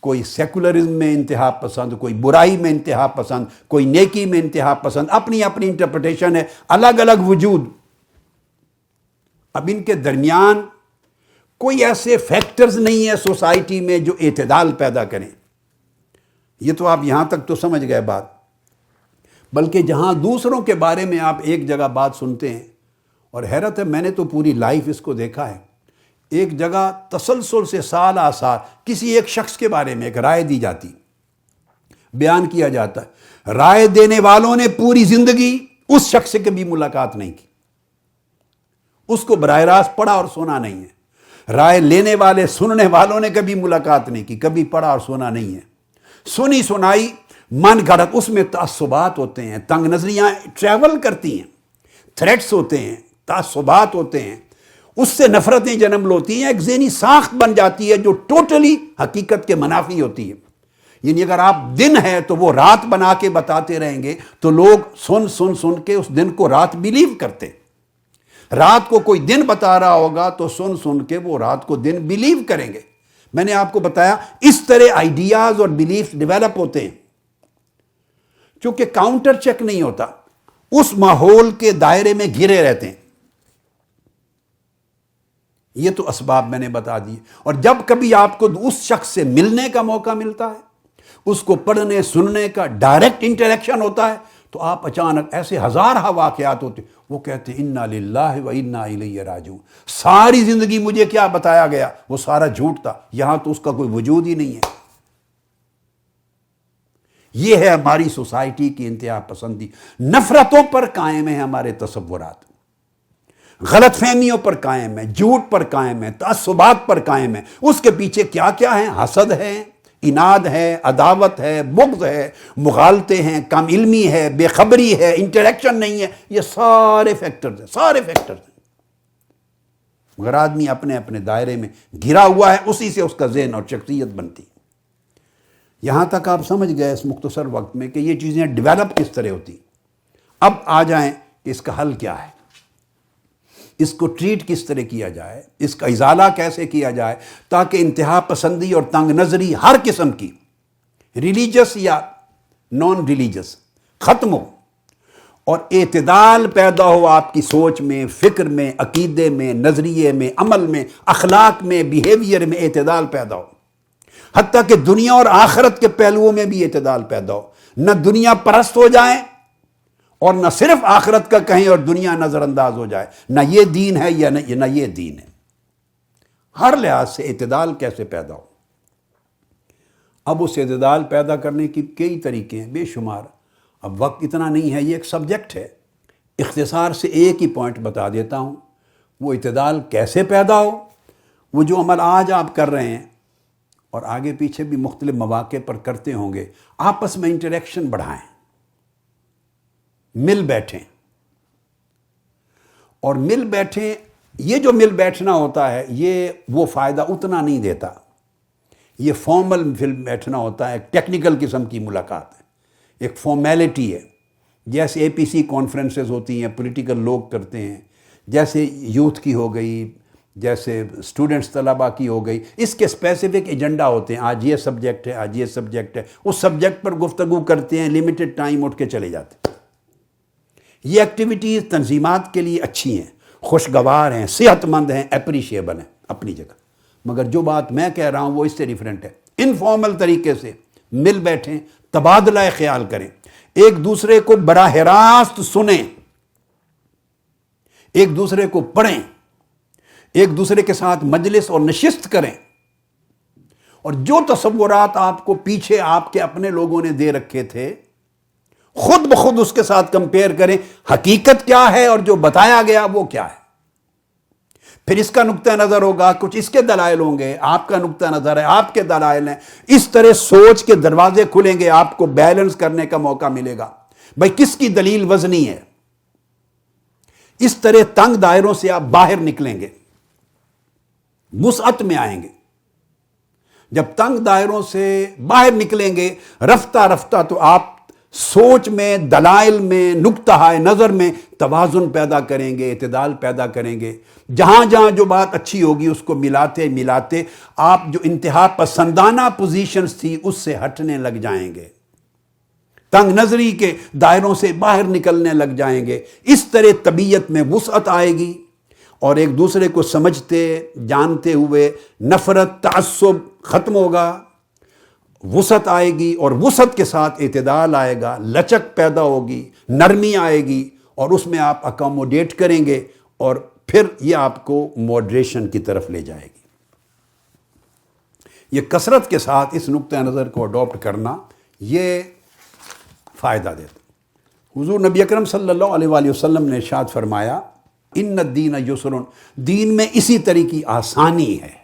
کوئی سیکولرزم میں انتہا پسند، کوئی برائی میں انتہا پسند، کوئی نیکی میں انتہا پسند، اپنی اپنی انٹرپریٹیشن ہے، الگ الگ وجود۔ اب ان کے درمیان کوئی ایسے فیکٹرز نہیں ہے سوسائٹی میں جو اعتدال پیدا کریں۔ یہ تو آپ یہاں تک تو سمجھ گئے بات، بلکہ جہاں دوسروں کے بارے میں آپ ایک جگہ بات سنتے ہیں، اور حیرت ہے میں نے تو پوری لائف اس کو دیکھا ہے، ایک جگہ تسلسل سے سال آسال کسی ایک شخص کے بارے میں ایک رائے دی جاتی، بیان کیا جاتا ہے، رائے دینے والوں نے پوری زندگی اس شخص سے کبھی ملاقات نہیں کی، اس کو براہ راست پڑھا اور سنا نہیں ہے، رائے لینے والے سننے والوں نے کبھی ملاقات نہیں کی، کبھی پڑھا اور سنا نہیں ہے، سنی سنائی من گھڑت، اس میں تعصبات ہوتے ہیں، تنگ نظریاں ٹریول کرتی ہیں، تھریٹس ہوتے ہیں، تعصبات ہوتے ہیں، اس سے نفرتیں جنم لیتی ہیں، ایک ذہنی ساخت بن جاتی ہے جو ٹوٹلی حقیقت کے منافی ہوتی ہے۔ یعنی اگر آپ دن ہے تو وہ رات بنا کے بتاتے رہیں گے تو لوگ سن کے اس دن کو رات بیلیو کرتے، رات کو کوئی دن بتا رہا ہوگا تو سن کے وہ رات کو دن بیلیو کریں گے۔ میں نے آپ کو بتایا اس طرح آئیڈیاز اور بیلیف ڈیولپ ہوتے ہیں۔ چونکہ کاؤنٹر چیک نہیں ہوتا، اس ماحول کے دائرے میں گھرے رہتے ہیں. یہ تو اسباب میں نے بتا دیے. اور جب کبھی آپ کو اس شخص سے ملنے کا موقع ملتا ہے، اس کو پڑھنے سننے کا ڈائریکٹ انٹریکشن ہوتا ہے، تو آپ اچانک ایسے ہزارہ واقعات ہوتے، وہ کہتے ہیں انا للہ و انا الیہ راجعون. ساری زندگی مجھے کیا بتایا گیا وہ سارا جھوٹ تھا، یہاں تو اس کا کوئی وجود ہی نہیں ہے. یہ ہے ہماری سوسائٹی کی انتہا پسندی. نفرتوں پر قائم ہے ہمارے تصورات، غلط فہمیوں پر قائم ہے، جھوٹ پر قائم ہے، تعصبات پر قائم ہے. اس کے پیچھے کیا کیا ہے؟ حسد ہے، اناد ہے، عداوت ہے، بغض ہے، مغالطے ہیں، کم علمی ہے، بے خبری ہے، انٹریکشن نہیں ہے. یہ سارے فیکٹرز ہیں، سارے فیکٹرز ہیں. مگر آدمی اپنے اپنے دائرے میں گھرا ہوا ہے، اسی سے اس کا ذہن اور شخصیت بنتی. یہاں تک آپ سمجھ گئے اس مختصر وقت میں کہ یہ چیزیں ڈیولپ کس طرح ہوتی. اب آ جائیں کہ اس کا حل کیا ہے، اس کو ٹریٹ کس طرح کیا جائے، اس کا ازالہ کیسے کیا جائے تاکہ انتہا پسندی اور تنگ نظری ہر قسم کی، ریلیجس یا نان ریلیجس، ختم ہو اور اعتدال پیدا ہو آپ کی سوچ میں، فکر میں، عقیدے میں، نظریے میں، عمل میں، اخلاق میں، بیہیویئر میں اعتدال پیدا ہو. حتیٰ کہ دنیا اور آخرت کے پہلوؤں میں بھی اعتدال پیدا ہو. نہ دنیا پرست ہو جائیں اور نہ صرف آخرت کا کہیں اور دنیا نظر انداز ہو جائے. نہ یہ دین ہے یا نہ یہ دین ہے. ہر لحاظ سے اعتدال کیسے پیدا ہو. اب اس اعتدال پیدا کرنے کی کئی طریقے ہیں، بے شمار. اب وقت اتنا نہیں ہے، یہ ایک سبجیکٹ ہے. اختصار سے ایک ہی پوائنٹ بتا دیتا ہوں. وہ اعتدال کیسے پیدا ہو، وہ جو عمل آج آپ کر رہے ہیں اور آگے پیچھے بھی مختلف مواقع پر کرتے ہوں گے. آپس میں انٹریکشن بڑھائیں، مل بیٹھیں. اور مل بیٹھیں، یہ جو مل بیٹھنا ہوتا ہے یہ وہ فائدہ اتنا نہیں دیتا. یہ فارمل مل بیٹھنا ہوتا ہے، ایک ٹیکنیکل قسم کی ملاقات ہے، ایک فارمیلٹی ہے. جیسے APC کانفرنسز ہوتی ہیں، پولیٹیکل لوگ کرتے ہیں، جیسے یوتھ کی ہو گئی، جیسے اسٹوڈنٹس طلباء کی ہو گئی. اس کے اسپیسیفک ایجنڈا ہوتے ہیں. آج یہ سبجیکٹ ہے، آج یہ سبجیکٹ ہے. اس سبجیکٹ پر گفتگو کرتے ہیں، لمیٹڈ ٹائم اٹھ کے چلے جاتے ہیں. یہ ایکٹیویٹیز تنظیمات کے لیے اچھی ہیں، خوشگوار ہیں، صحت مند ہیں، اپریشیبل ہیں اپنی جگہ. مگر جو بات میں کہہ رہا ہوں وہ اس سے ڈیفرنٹ ہے. انفارمل طریقے سے مل بیٹھیں، تبادلہ خیال کریں، ایک دوسرے کو براہ راست سنیں، ایک دوسرے کو پڑھیں، ایک دوسرے کے ساتھ مجلس اور نشست کریں. اور جو تصورات آپ کو پیچھے آپ کے اپنے لوگوں نے دے رکھے تھے، خود بخود اس کے ساتھ کمپیئر کریں، حقیقت کیا ہے اور جو بتایا گیا وہ کیا ہے. پھر اس کا نقطہ نظر ہوگا، کچھ اس کے دلائل ہوں گے، آپ کا نقطہ نظر ہے، آپ کے دلائل ہیں. اس طرح سوچ کے دروازے کھلیں گے، آپ کو بیلنس کرنے کا موقع ملے گا. بھائی کس کی دلیل وزنی ہے. اس طرح تنگ دائروں سے آپ باہر نکلیں گے، وسعت میں آئیں گے. جب تنگ دائروں سے باہر نکلیں گے رفتہ رفتہ تو آپ سوچ میں، دلائل میں، نقطہ نظر میں توازن پیدا کریں گے، اعتدال پیدا کریں گے. جہاں جہاں جو بات اچھی ہوگی اس کو ملاتے ملاتے آپ جو انتہا پسندانہ پوزیشنز تھی اس سے ہٹنے لگ جائیں گے، تنگ نظری کے دائروں سے باہر نکلنے لگ جائیں گے. اس طرح طبیعت میں وسعت آئے گی اور ایک دوسرے کو سمجھتے جانتے ہوئے نفرت، تعصب ختم ہوگا. وسعت آئے گی اور وسعت کے ساتھ اعتدال آئے گا، لچک پیدا ہوگی، نرمی آئے گی اور اس میں آپ اکوموڈیٹ کریں گے اور پھر یہ آپ کو موڈریشن کی طرف لے جائے گی. یہ کثرت کے ساتھ اس نقطہ نظر کو اڈاپٹ کرنا یہ فائدہ دیتا. حضور نبی اکرم صلی اللہ علیہ وآلہ وسلم نے ارشاد فرمایا ان الدین یسر، دین میں اسی طرح کی آسانی ہے.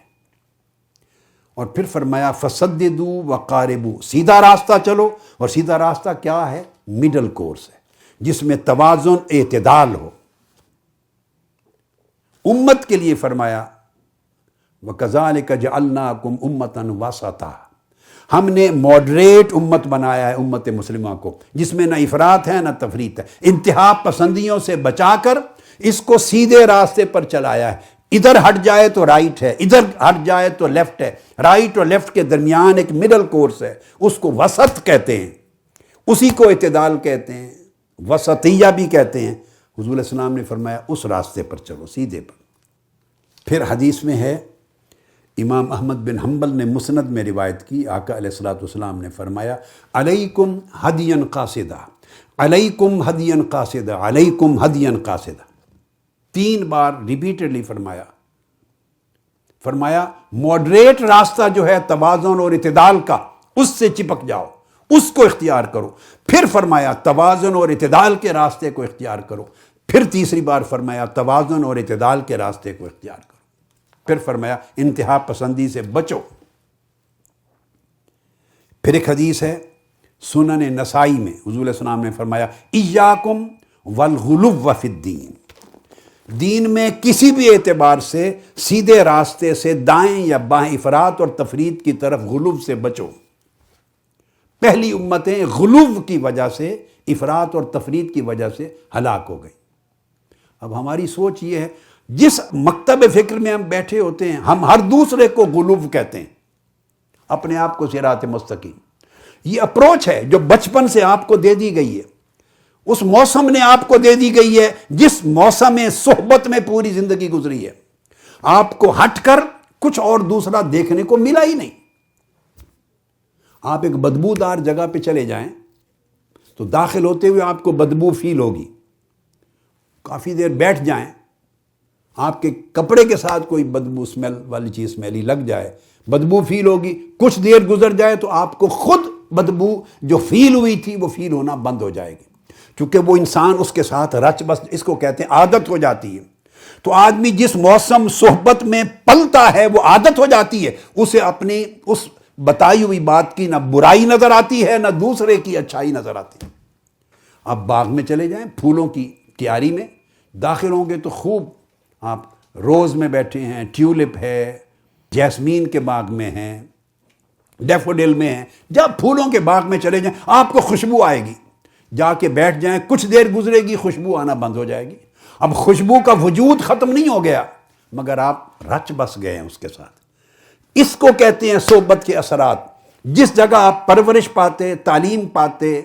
اور پھر فرمایا فسددوا وقاربوا، سیدھا راستہ چلو. اور سیدھا راستہ کیا ہے؟ مڈل کورس ہے جس میں توازن، اعتدال ہو. امت کے لیے فرمایا وَكَذَلِكَ جَعَلْنَاكُمْ أُمَّةً وَسَطًا، ہم نے ماڈریٹ امت بنایا ہے امت مسلمہ کو، جس میں نہ افراط ہے نہ تفریط ہے. انتہا پسندیوں سے بچا کر اس کو سیدھے راستے پر چلایا ہے. ادھر ہٹ جائے تو رائٹ ہے، ادھر ہٹ جائے تو لیفٹ ہے. رائٹ اور لیفٹ کے درمیان ایک مڈل کورس ہے، اس کو وسط کہتے ہیں. اسی کو اعتدال کہتے ہیں، وسطیہ بھی کہتے ہیں۔ حضور علیہ السلام نے فرمایا اس راستے پر چلو، سیدھے پر۔ پھر حدیث میں ہے، امام احمد بن حنبل نے مسند میں روایت کی، آقا علیہ الصلوۃ والسلام نے فرمایا علیکم ہدیا قاصدہ، علیکم ہدیا قاصدہ، علیکم ہدیا قاصدہ، 3 بار ریپیٹڈلی فرمایا ماڈریٹ راستہ جو ہے توازن اور اعتدال کا، اس سے چپک جاؤ، اس کو اختیار کرو۔ پھر فرمایا توازن اور اعتدال کے راستے کو اختیار کرو۔ پھر تیسری بار فرمایا توازن اور اعتدال کے راستے کو اختیار کرو۔ پھر فرمایا انتہا پسندی سے بچو۔ پھر ایک حدیث ہے سنن نسائی میں، حضور علیہ السلام نے فرمایا ایاکم والغلو فی الدین، دین میں کسی بھی اعتبار سے سیدھے راستے سے دائیں یا بائیں افراط اور تفریط کی طرف غلو سے بچو۔ پہلی امتیں غلو کی وجہ سے، افراط اور تفریط کی وجہ سے ہلاک ہو گئی۔ اب ہماری سوچ یہ ہے، جس مکتب فکر میں ہم بیٹھے ہوتے ہیں، ہم ہر دوسرے کو غلو کہتے ہیں، اپنے آپ کو صراط مستقیم۔ یہ اپروچ ہے جو بچپن سے آپ کو دے دی گئی ہے، اس موسم نے آپ کو دے دی گئی ہے جس موسم صحبت میں پوری زندگی گزری ہے۔ آپ کو ہٹ کر کچھ اور دوسرا دیکھنے کو ملا ہی نہیں۔ آپ ایک بدبودار جگہ پہ چلے جائیں تو داخل ہوتے ہوئے آپ کو بدبو فیل ہوگی، کافی دیر بیٹھ جائیں، آپ کے کپڑے کے ساتھ کوئی بدبو اسمیل والی چیز اسمیلی لگ جائے، بدبو فیل ہوگی، کچھ دیر گزر جائے تو آپ کو خود بدبو جو فیل ہوئی تھی وہ فیل ہونا بند ہو جائے گی، کیونکہ وہ انسان اس کے ساتھ رچ بس، اس کو کہتے ہیں عادت ہو جاتی ہے۔ تو آدمی جس موسم صحبت میں پلتا ہے وہ عادت ہو جاتی ہے، اسے اپنی اس بتائی ہوئی بات کی نہ برائی نظر آتی ہے نہ دوسرے کی اچھائی نظر آتی ہے۔ آپ باغ میں چلے جائیں، پھولوں کی کیاری میں داخل ہوں گے تو خوب آپ روز میں بیٹھے ہیں، ٹیولپ ہے، جیسمین کے باغ میں ہیں، ڈیفوڈل میں ہیں، جب پھولوں کے باغ میں چلے جائیں آپ کو خوشبو آئے گی، جا کے بیٹھ جائیں، کچھ دیر گزرے گی خوشبو آنا بند ہو جائے گی۔ اب خوشبو کا وجود ختم نہیں ہو گیا مگر آپ رچ بس گئے ہیں اس کے ساتھ۔ اس کو کہتے ہیں صحبت کے اثرات۔ جس جگہ آپ پرورش پاتے، تعلیم پاتے،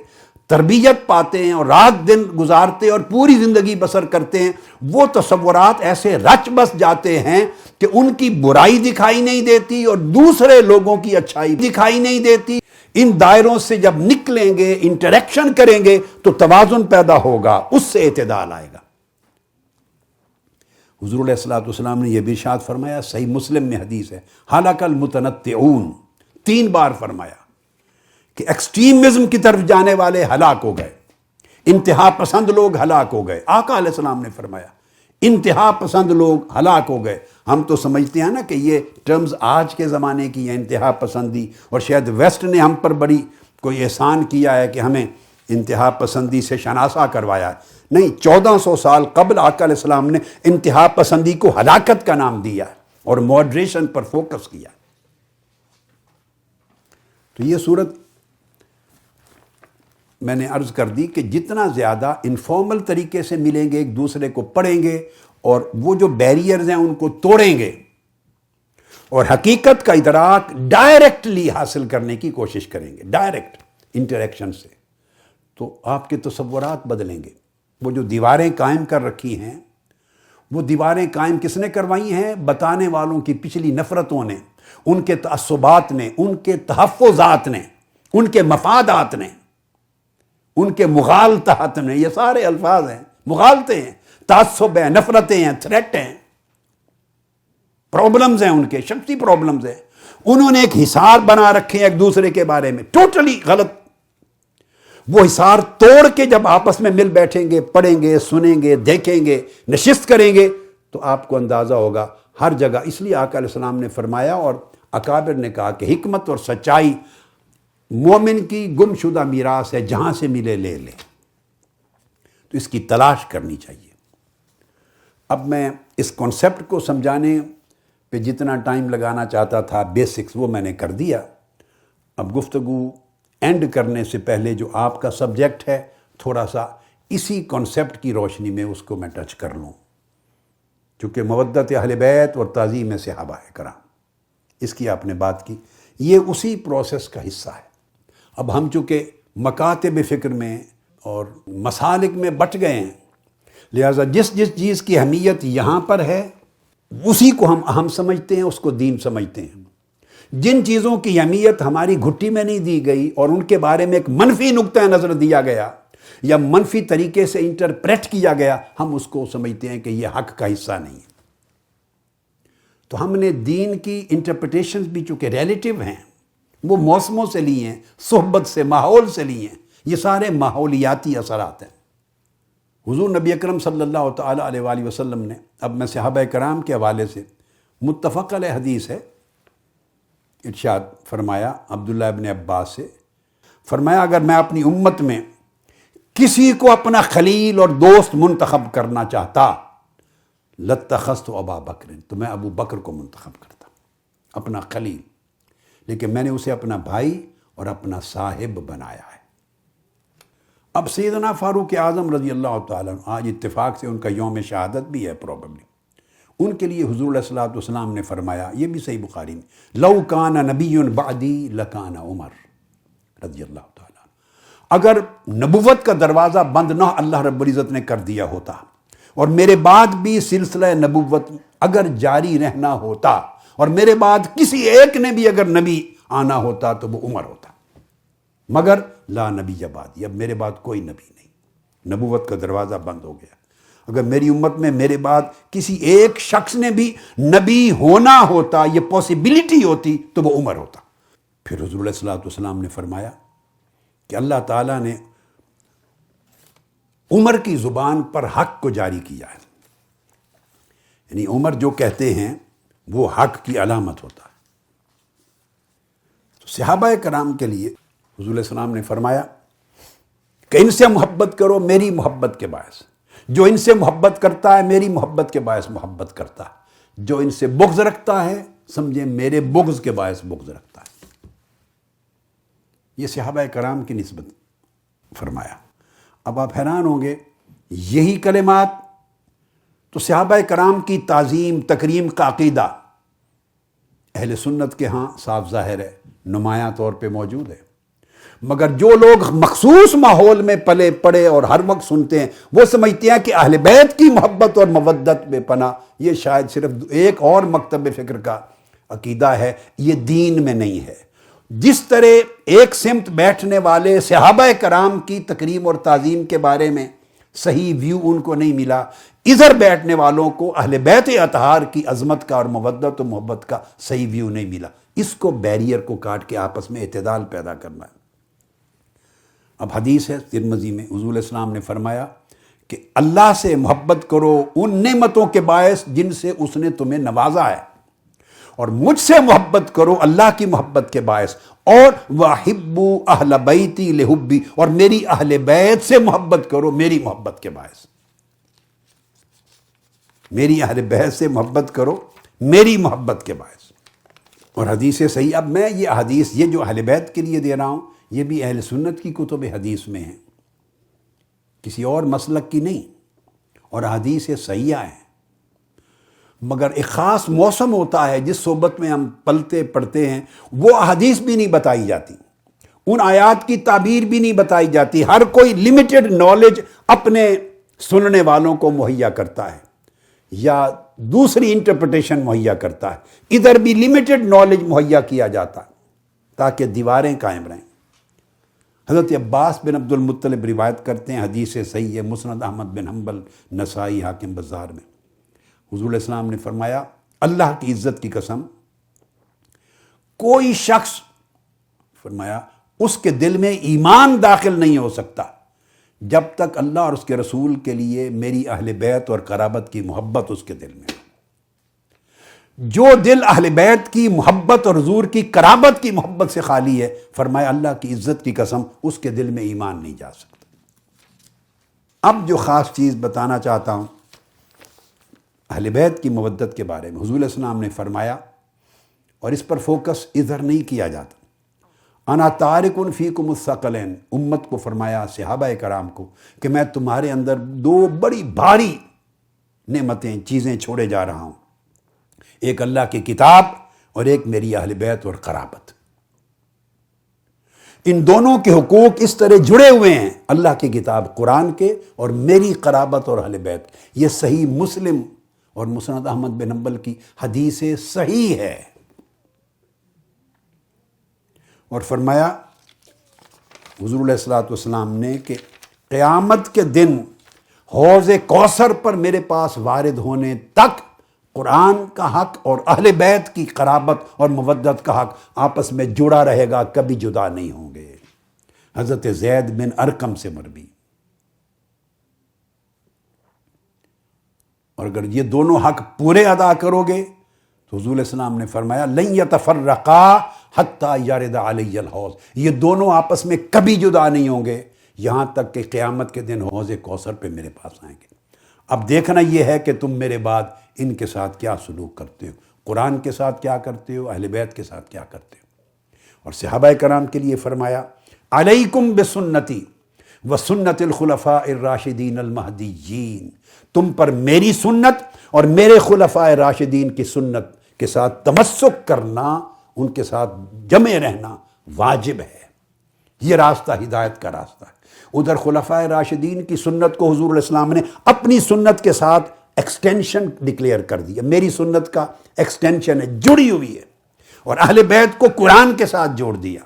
تربیت پاتے ہیں اور رات دن گزارتے اور پوری زندگی بسر کرتے ہیں، وہ تصورات ایسے رچ بس جاتے ہیں کہ ان کی برائی دکھائی نہیں دیتی اور دوسرے لوگوں کی اچھائی دکھائی نہیں دیتی۔ ان دائروں سے جب نکلیں گے، انٹریکشن کریں گے تو توازن پیدا ہوگا، اس سے اعتدال آئے گا۔ حضور علیہ الصلوۃ والسلام نے یہ بھی ارشاد فرمایا، صحیح مسلم میں حدیث ہے، ہلاک المتنطعون، 3 بار فرمایا کہ ایکسٹریمزم کی طرف جانے والے ہلاک ہو گئے، انتہا پسند لوگ ہلاک ہو گئے۔ آقا علیہ السلام نے فرمایا انتہا پسند لوگ ہلاک ہو گئے۔ ہم تو سمجھتے ہیں نا کہ یہ ٹرمز آج کے زمانے کی ہے، انتہا پسندی، اور شاید ویسٹ نے ہم پر بڑی کوئی احسان کیا ہے کہ ہمیں انتہا پسندی سے شناسا کروایا ہے۔ نہیں، 1400 سال قبل آقا علیہ السلام نے انتہا پسندی کو ہلاکت کا نام دیا اور ماڈریشن پر فوکس کیا۔ تو یہ صورت میں نے عرض کر دی کہ جتنا زیادہ انفارمل طریقے سے ملیں گے، ایک دوسرے کو پڑھیں گے اور وہ جو بیریئرز ہیں ان کو توڑیں گے اور حقیقت کا ادراک ڈائریکٹلی حاصل کرنے کی کوشش کریں گے، ڈائریکٹ انٹریکشن سے، تو آپ کے تصورات بدلیں گے۔ وہ جو دیواریں قائم کر رکھی ہیں، وہ دیواریں قائم کس نے کروائی ہیں؟ بتانے والوں کی پچھلی نفرتوں نے، ان کے تعصبات نے، ان کے تحفظات نے، ان کے مفادات نے، ان کے مغالطات نے۔ یہ سارے الفاظ ہیں، مغالطے ہیں، تعصب ہیں، نفرتیں ہیں، تھریٹ ہیں، پرابلمز ہیں، ان کے شخصی پرابلمز ہیں۔ انہوں نے ایک حصار بنا رکھے ہیں ایک دوسرے کے بارے میں، ٹوٹلی غلط۔ وہ حصار توڑ کے جب آپس میں مل بیٹھیں گے، پڑھیں گے، سنیں گے، دیکھیں گے، نشست کریں گے تو آپ کو اندازہ ہوگا ہر جگہ۔ اس لیے آقا علیہ السلام نے فرمایا اور اکابر نے کہا کہ حکمت اور سچائی مومن کی گم شدہ میراث ہے، جہاں سے ملے لے لے، تو اس کی تلاش کرنی چاہیے۔ اب میں اس کانسیپٹ کو سمجھانے پہ جتنا ٹائم لگانا چاہتا تھا، بیسکس وہ میں نے کر دیا۔ اب گفتگو اینڈ کرنے سے پہلے جو آپ کا سبجیکٹ ہے، تھوڑا سا اسی کانسیپٹ کی روشنی میں اس کو میں ٹچ کر لوں، چونکہ مودت اہل بیت اور تعظیم صحابہ کرام، اس کی آپ نے بات کی، یہ اسی پروسیس کا حصہ ہے۔ اب ہم چونکہ مکاتب فکر میں اور مسالک میں بٹ گئے ہیں، لہٰذا جس جس چیز کی اہمیت یہاں پر ہے اسی کو ہم اہم سمجھتے ہیں، اس کو دین سمجھتے ہیں۔ جن چیزوں کی اہمیت ہماری گھٹی میں نہیں دی گئی اور ان کے بارے میں ایک منفی نقطہ نظر دیا گیا یا منفی طریقے سے انٹرپریٹ کیا گیا، ہم اس کو سمجھتے ہیں کہ یہ حق کا حصہ نہیں ہے۔ تو ہم نے دین کی انٹرپریٹیشنز بھی چونکہ ریلیٹیو ہیں، وہ موسموں سے لی ہیں، صحبت سے، ماحول سے لی ہیں، یہ سارے ماحولیاتی اثرات ہیں۔ حضور نبی اکرم صلی اللہ تعالیٰ علیہ وآلہ وسلم نے، اب میں صحابہ کرام کے حوالے سے متفق علیہ حدیث ہے، ارشاد فرمایا عبداللہ ابن عباس سے، فرمایا اگر میں اپنی امت میں کسی کو اپنا خلیل اور دوست منتخب کرنا چاہتا لاتخذت ابا بکر، تو میں ابو بکر کو منتخب کرتا اپنا خلیل، لیکن میں نے اسے اپنا بھائی اور اپنا صاحب بنایا ہے۔ اب سیدنا فاروق اعظم رضی اللہ تعالیٰ عنہ، آج اتفاق سے ان کا یوم شہادت بھی ہے پروبیبلی، ان کے لیے حضور علیہ الصلوۃ والسلام نے فرمایا، یہ بھی صحیح بخاری میں، لو کان نبی بعدی لکان عمر رضی اللہ تعالیٰ عنہ، اگر نبوت کا دروازہ بند نہ اللہ رب العزت نے کر دیا ہوتا اور میرے بعد بھی سلسلہ نبوت اگر جاری رہنا ہوتا اور میرے بعد کسی ایک نے بھی اگر نبی آنا ہوتا تو وہ عمر ہوتا، مگر لا نبی بعدی، اب میرے بعد کوئی نبی نہیں، نبوت کا دروازہ بند ہو گیا۔ اگر میری امت میں میرے بعد کسی ایک شخص نے بھی نبی ہونا ہوتا، یہ پاسبلٹی ہوتی، تو وہ عمر ہوتا۔ پھر حضور علیہ الصلوۃ والسلام نے فرمایا کہ اللہ تعالیٰ نے عمر کی زبان پر حق کو جاری کیا ہے، یعنی عمر جو کہتے ہیں وہ حق کی علامت ہوتا ہے۔ تو صحابہ کرام کے لیے حضور علیہ السلام نے فرمایا کہ ان سے محبت کرو میری محبت کے باعث، جو ان سے محبت کرتا ہے میری محبت کے باعث محبت کرتا ہے، جو ان سے بغض رکھتا ہے سمجھے میرے بغض کے باعث بغض رکھتا ہے۔ یہ صحابہ کرام کی نسبت فرمایا۔ اب آپ حیران ہوں گے، یہی کلمات تو صحابہ کرام کی تعظیم تکریم کا عقیدہ اہل سنت کے ہاں صاف ظاہر ہے، نمایاں طور پہ موجود ہے، مگر جو لوگ مخصوص ماحول میں پلے پڑے اور ہر وقت سنتے ہیں وہ سمجھتے ہیں کہ اہل بیت کی محبت اور مودت بے پناہ یہ شاید صرف ایک اور مکتب فکر کا عقیدہ ہے، یہ دین میں نہیں ہے۔ جس طرح ایک سمت بیٹھنے والے صحابہ کرام کی تکریم اور تعظیم کے بارے میں صحیح ویو ان کو نہیں ملا، ادھر بیٹھنے والوں کو اہل بیت اطہار کی عظمت کا اور مودت و محبت کا صحیح ویو نہیں ملا۔ اس کو بیریئر کو کاٹ کے آپس میں اعتدال پیدا کرنا ہے۔ اب حدیث ہے ترمذی میں، حضور علیہ السلام نے فرمایا کہ اللہ سے محبت کرو ان نعمتوں کے باعث جن سے اس نے تمہیں نوازا ہے، اور مجھ سے محبت کرو اللہ کی محبت کے باعث، اور وَأَحِبُّوا أَهْلَ بَيْتِي لِحُبِّي، اور میری اہل بیت سے محبت کرو میری محبت کے باعث، میری اہل بیت سے محبت کرو میری محبت کے باعث۔ اور حدیث صحیح، اب میں یہ حدیث یہ جو اہل بیت کے لیے دے رہا ہوں یہ بھی اہل سنت کی کتب حدیث میں ہیں، کسی اور مسلک کی نہیں، اور حدیث صحیحہ ہیں، مگر ایک خاص موسم ہوتا ہے جس صحبت میں ہم پلتے پڑھتے ہیں، وہ احادیث بھی نہیں بتائی جاتی، ان آیات کی تعبیر بھی نہیں بتائی جاتی، ہر کوئی لمیٹڈ نالج اپنے سننے والوں کو مہیا کرتا ہے یا دوسری انٹرپریٹیشن مہیا کرتا ہے، ادھر بھی لمیٹڈ نالج مہیا کیا جاتا ہے تاکہ دیواریں قائم رہیں۔ حضرت عباس بن عبد المطلب روایت کرتے ہیں، حدیث صحیح ہے، مسند احمد بن حنبل، نسائی، حاکم بزار میں، حضور علیہ السلام نے فرمایا اللہ کی عزت کی قسم کوئی شخص، فرمایا اس کے دل میں ایمان داخل نہیں ہو سکتا جب تک اللہ اور اس کے رسول کے لیے میری اہل بیت اور قرابت کی محبت اس کے دل میں ہو۔ جو دل اہل بیت کی محبت اور حضور کی قرابت کی محبت سے خالی ہے، فرمایا اللہ کی عزت کی قسم اس کے دل میں ایمان نہیں جا سکتا۔ اب جو خاص چیز بتانا چاہتا ہوں اہل بیت کی مودت کے بارے میں، حضور علیہ السلام نے فرمایا، اور اس پر فوکس ادھر نہیں کیا جاتا، انا تارک فیکم الثقلین، امت کو فرمایا، صحابہ کرام کو، کہ میں تمہارے اندر دو بڑی بھاری نعمتیں چیزیں چھوڑے جا رہا ہوں، ایک اللہ کی کتاب اور ایک میری اہل بیت اور قرابت۔ ان دونوں کے حقوق اس طرح جڑے ہوئے ہیں اللہ کی کتاب قرآن کے اور میری قرابت اور اہل بیت۔ یہ صحیح مسلم اور مسند احمد بن حنبل کی حدیث صحیح ہے۔ اور فرمایا حضور علیہ الصلوۃ والسلام نے کہ قیامت کے دن حوض کوثر پر میرے پاس وارد ہونے تک قرآن کا حق اور اہل بیت کی قرابت اور مودت کا حق آپس میں جڑا رہے گا، کبھی جدا نہیں ہوں گے۔ حضرت زید بن ارقم سے مروی۔ اور اگر یہ دونوں حق پورے ادا کرو گے تو حضور علیہ السلام نے فرمایا لن یتفرقا حتی یرد علی الحوض، یہ دونوں آپس میں کبھی جدا نہیں ہوں گے یہاں تک کہ قیامت کے دن حوض کوثر پہ میرے پاس آئیں گے۔ اب دیکھنا یہ ہے کہ تم میرے بعد ان کے ساتھ کیا سلوک کرتے ہو، قرآن کے ساتھ کیا کرتے ہو، اہل بیت کے ساتھ کیا کرتے ہو۔ اور صحابہ کرام کے لیے فرمایا علیکم بسنتی وسنت الخلفاء الراشدین المہدیین، تم پر میری سنت اور میرے خلفاء راشدین کی سنت کے ساتھ تمسک کرنا، ان کے ساتھ جمع رہنا واجب ہے۔ یہ راستہ ہدایت کا راستہ ہے۔ ادھر خلفاء راشدین کی سنت کو حضور علیہ السلام نے اپنی سنت کے ساتھ ایکسٹینشن ڈکلیئر کر دیا، میری سنت کا ایکسٹینشن ہے، جڑی ہوئی ہے۔ اور اہل بیت کو قرآن کے ساتھ جوڑ دیا۔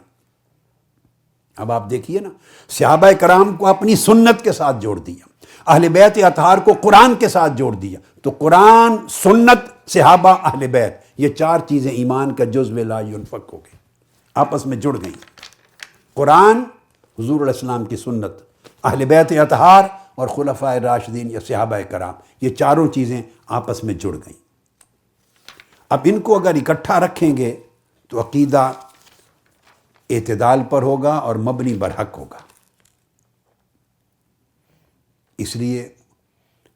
اب آپ دیکھیے نا، صحابہ کرام کو اپنی سنت کے ساتھ جوڑ دیا، اہل بیت اطہار کو قرآن کے ساتھ جوڑ دیا، تو قرآن، سنت، صحابہ، اہل بیت، یہ چار چیزیں ایمان کا جزو لا ینفک ہو گئی، آپس میں جڑ گئیں۔ قرآن، حضور علیہ السلام کی سنت، اہل بیت اطہار اور خلفاء راشدین یا صحابہ کرام، یہ چاروں چیزیں آپس میں جڑ گئیں۔ اب ان کو اگر اکٹھا رکھیں گے تو عقیدہ اعتدال پر ہوگا اور مبنی برحق ہوگا۔ اس لیے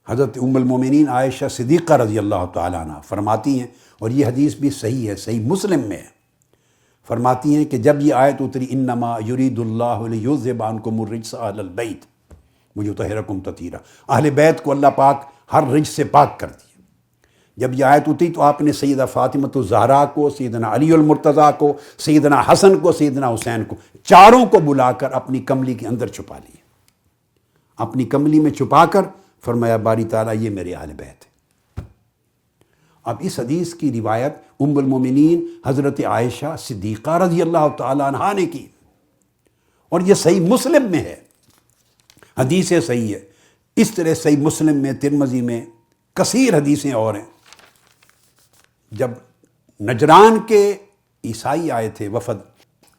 حضرت ام المومنین عائشہ صدیقہ رضی اللہ تعالیٰ عنہ فرماتی ہیں، اور یہ حدیث بھی صحیح ہے، صحیح مسلم میں ہے، فرماتی ہیں کہ جب یہ آیت اتری انما یرید اللہ لیذھب عنکم الرجس اہل البیت ویطہرکم تطہیرا، اہل بیت کو اللہ پاک ہر رجس سے پاک کر دیا۔ جب یہ آیت اتری تو آپ نے سیدہ فاطمۃ الزہرا کو، سیدنا علی المرتضیٰ کو، سیدنا حسن کو، سیدنا حسین کو، چاروں کو بلا کر اپنی کملی کے اندر چھپا لیے، اپنی کملی میں چھپا کر فرمایا باری تعالیٰ یہ میرے اہل بیت ہے۔ اب اس حدیث کی روایت ام المومنین حضرت عائشہ صدیقہ رضی اللہ تعالیٰ عنہا نے کی، اور یہ صحیح مسلم میں ہے، حدیث صحیح ہے۔ اس طرح صحیح مسلم میں، ترمذی میں کثیر حدیثیں اور ہیں۔ جب نجران کے عیسائی آئے تھے وفد،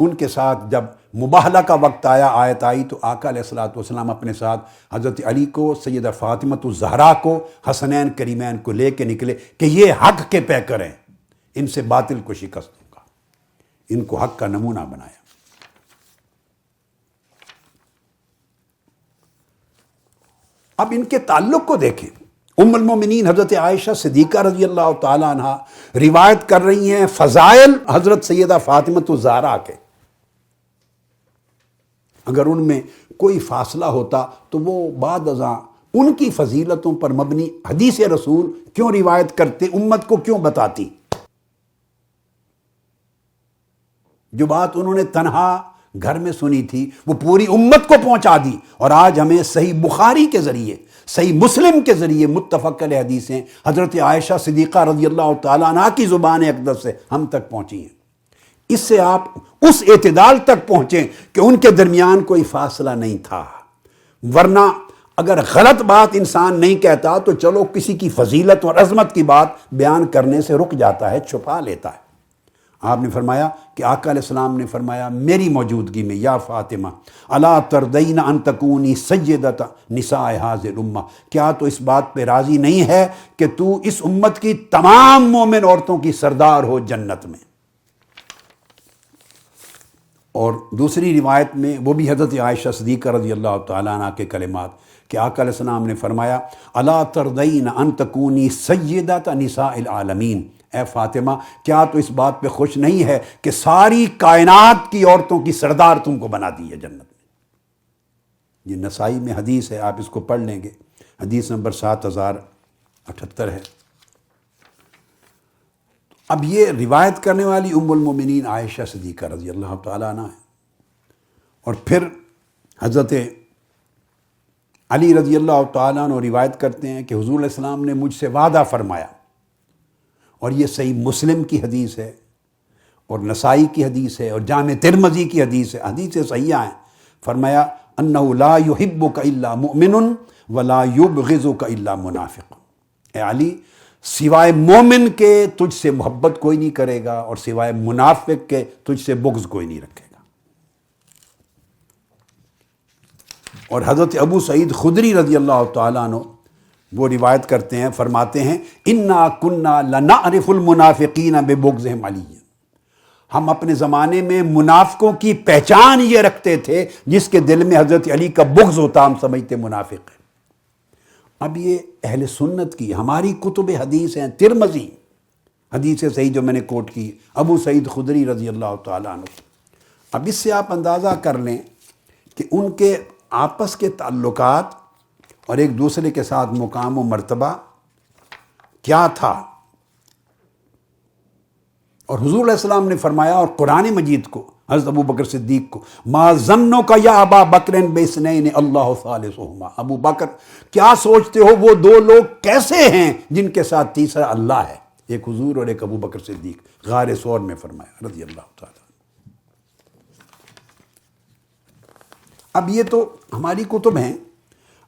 ان کے ساتھ جب مباہلہ کا وقت آیا، آیت آئی، تو آقا علیہ الصلوۃ والسلام اپنے ساتھ حضرت علی کو، سیدہ فاطمۃ الزہرا کو، حسنین کریمین کو لے کے نکلے کہ یہ حق کے پیکر ہیں، ان سے باطل کو شکست دوں گا، ان کو حق کا نمونہ بنایا۔ اب ان کے تعلق کو دیکھیں، ام المومنین حضرت عائشہ صدیقہ رضی اللہ تعالی عنہ روایت کر رہی ہیں فضائل حضرت سیدہ فاطمۃ الزہرا کے۔ اگر ان میں کوئی فاصلہ ہوتا تو وہ بعد ازاں ان کی فضیلتوں پر مبنی حدیث رسول کیوں روایت کرتے، امت کو کیوں بتاتی؟ جو بات انہوں نے تنہا گھر میں سنی تھی وہ پوری امت کو پہنچا دی، اور آج ہمیں صحیح بخاری کے ذریعے، صحیح مسلم کے ذریعے متفق علیہ حدیثیں حضرت عائشہ صدیقہ رضی اللہ تعالیٰ عنہ کی زبان اقدس سے ہم تک پہنچی ہیں۔ اس سے آپ اس اعتدال تک پہنچیں کہ ان کے درمیان کوئی فاصلہ نہیں تھا، ورنہ اگر غلط بات انسان نہیں کہتا تو چلو کسی کی فضیلت اور عظمت کی بات بیان کرنے سے رک جاتا ہے، چھپا لیتا ہے۔ آپ نے فرمایا کہ آقا علیہ السلام نے فرمایا میری موجودگی میں، یا فاطمہ الا ترضین ان تکونی سیدۃ نساء ھذہ الامہ، کیا تو اس بات پہ راضی نہیں ہے کہ تو اس امت کی تمام مومن عورتوں کی سردار ہو جنت میں؟ اور دوسری روایت میں وہ بھی حضرت عائشہ صدیقہ رضی اللہ تعالیٰ عنہ کے کلمات کہ آقا علیہ السلام نے فرمایا الا ترضین ان تکونی سیدۃ نساء العالمین، اے فاطمہ کیا تو اس بات پہ خوش نہیں ہے کہ ساری کائنات کی عورتوں کی سردار تم کو بنا دی ہے جنت میں؟ یہ نسائی میں حدیث ہے، آپ اس کو پڑھ لیں گے، حدیث نمبر 7078 ہے۔ اب یہ روایت کرنے والی ام المومنین عائشہ صدیقہ رضی اللہ تعالیٰ عنہ ہے۔ اور پھر حضرت علی رضی اللہ تعالیٰ عنہ روایت کرتے ہیں کہ حضور علیہ السلام نے مجھ سے وعدہ فرمایا، اور یہ صحیح مسلم کی حدیث ہے اور نسائی کی حدیث ہے اور جامع ترمذی کی حدیث ہے، حدیث صحیحہ ہیں، فرمایا انہ لا یحبک الا مؤمن ولا یبغضک الا منافق۔ اے علی، سوائے مومن کے تجھ سے محبت کوئی نہیں کرے گا، اور سوائے منافق کے تجھ سے بغض کوئی نہیں رکھے گا۔ اور حضرت ابو سعید خدری رضی اللہ تعالیٰ عنہ وہ روایت کرتے ہیں، فرماتے ہیں انا کنا لنعرف المنافقین ببغضهم علی، ہم اپنے زمانے میں منافقوں کی پہچان یہ رکھتے تھے جس کے دل میں حضرت علی کا بغض ہوتا ہم سمجھتے منافق ہے۔ اب یہ اہل سنت کی ہماری کتب حدیث ہیں، ترمذی حدیث صحیح جو میں نے کوٹ کی، ابو سعید خدری رضی اللہ تعالیٰ عنہ، اب اس سے آپ اندازہ کر لیں کہ ان کے آپس کے تعلقات اور ایک دوسرے کے ساتھ مقام و مرتبہ کیا تھا۔ اور حضور علیہ السلام نے فرمایا، اور قرآن مجید کو حضرت ابو بکر صدیق کو، ما ظنک یا ابا بکر باثنین اللہ ثالثہما، ابو بکر کیا سوچتے ہو وہ دو لوگ کیسے ہیں جن کے ساتھ تیسرا اللہ ہے، ایک حضور اور ایک ابو بکر صدیق، غار ثور میں فرمایا رضی اللہ تعالیٰ۔ اب یہ تو ہماری کتب ہیں،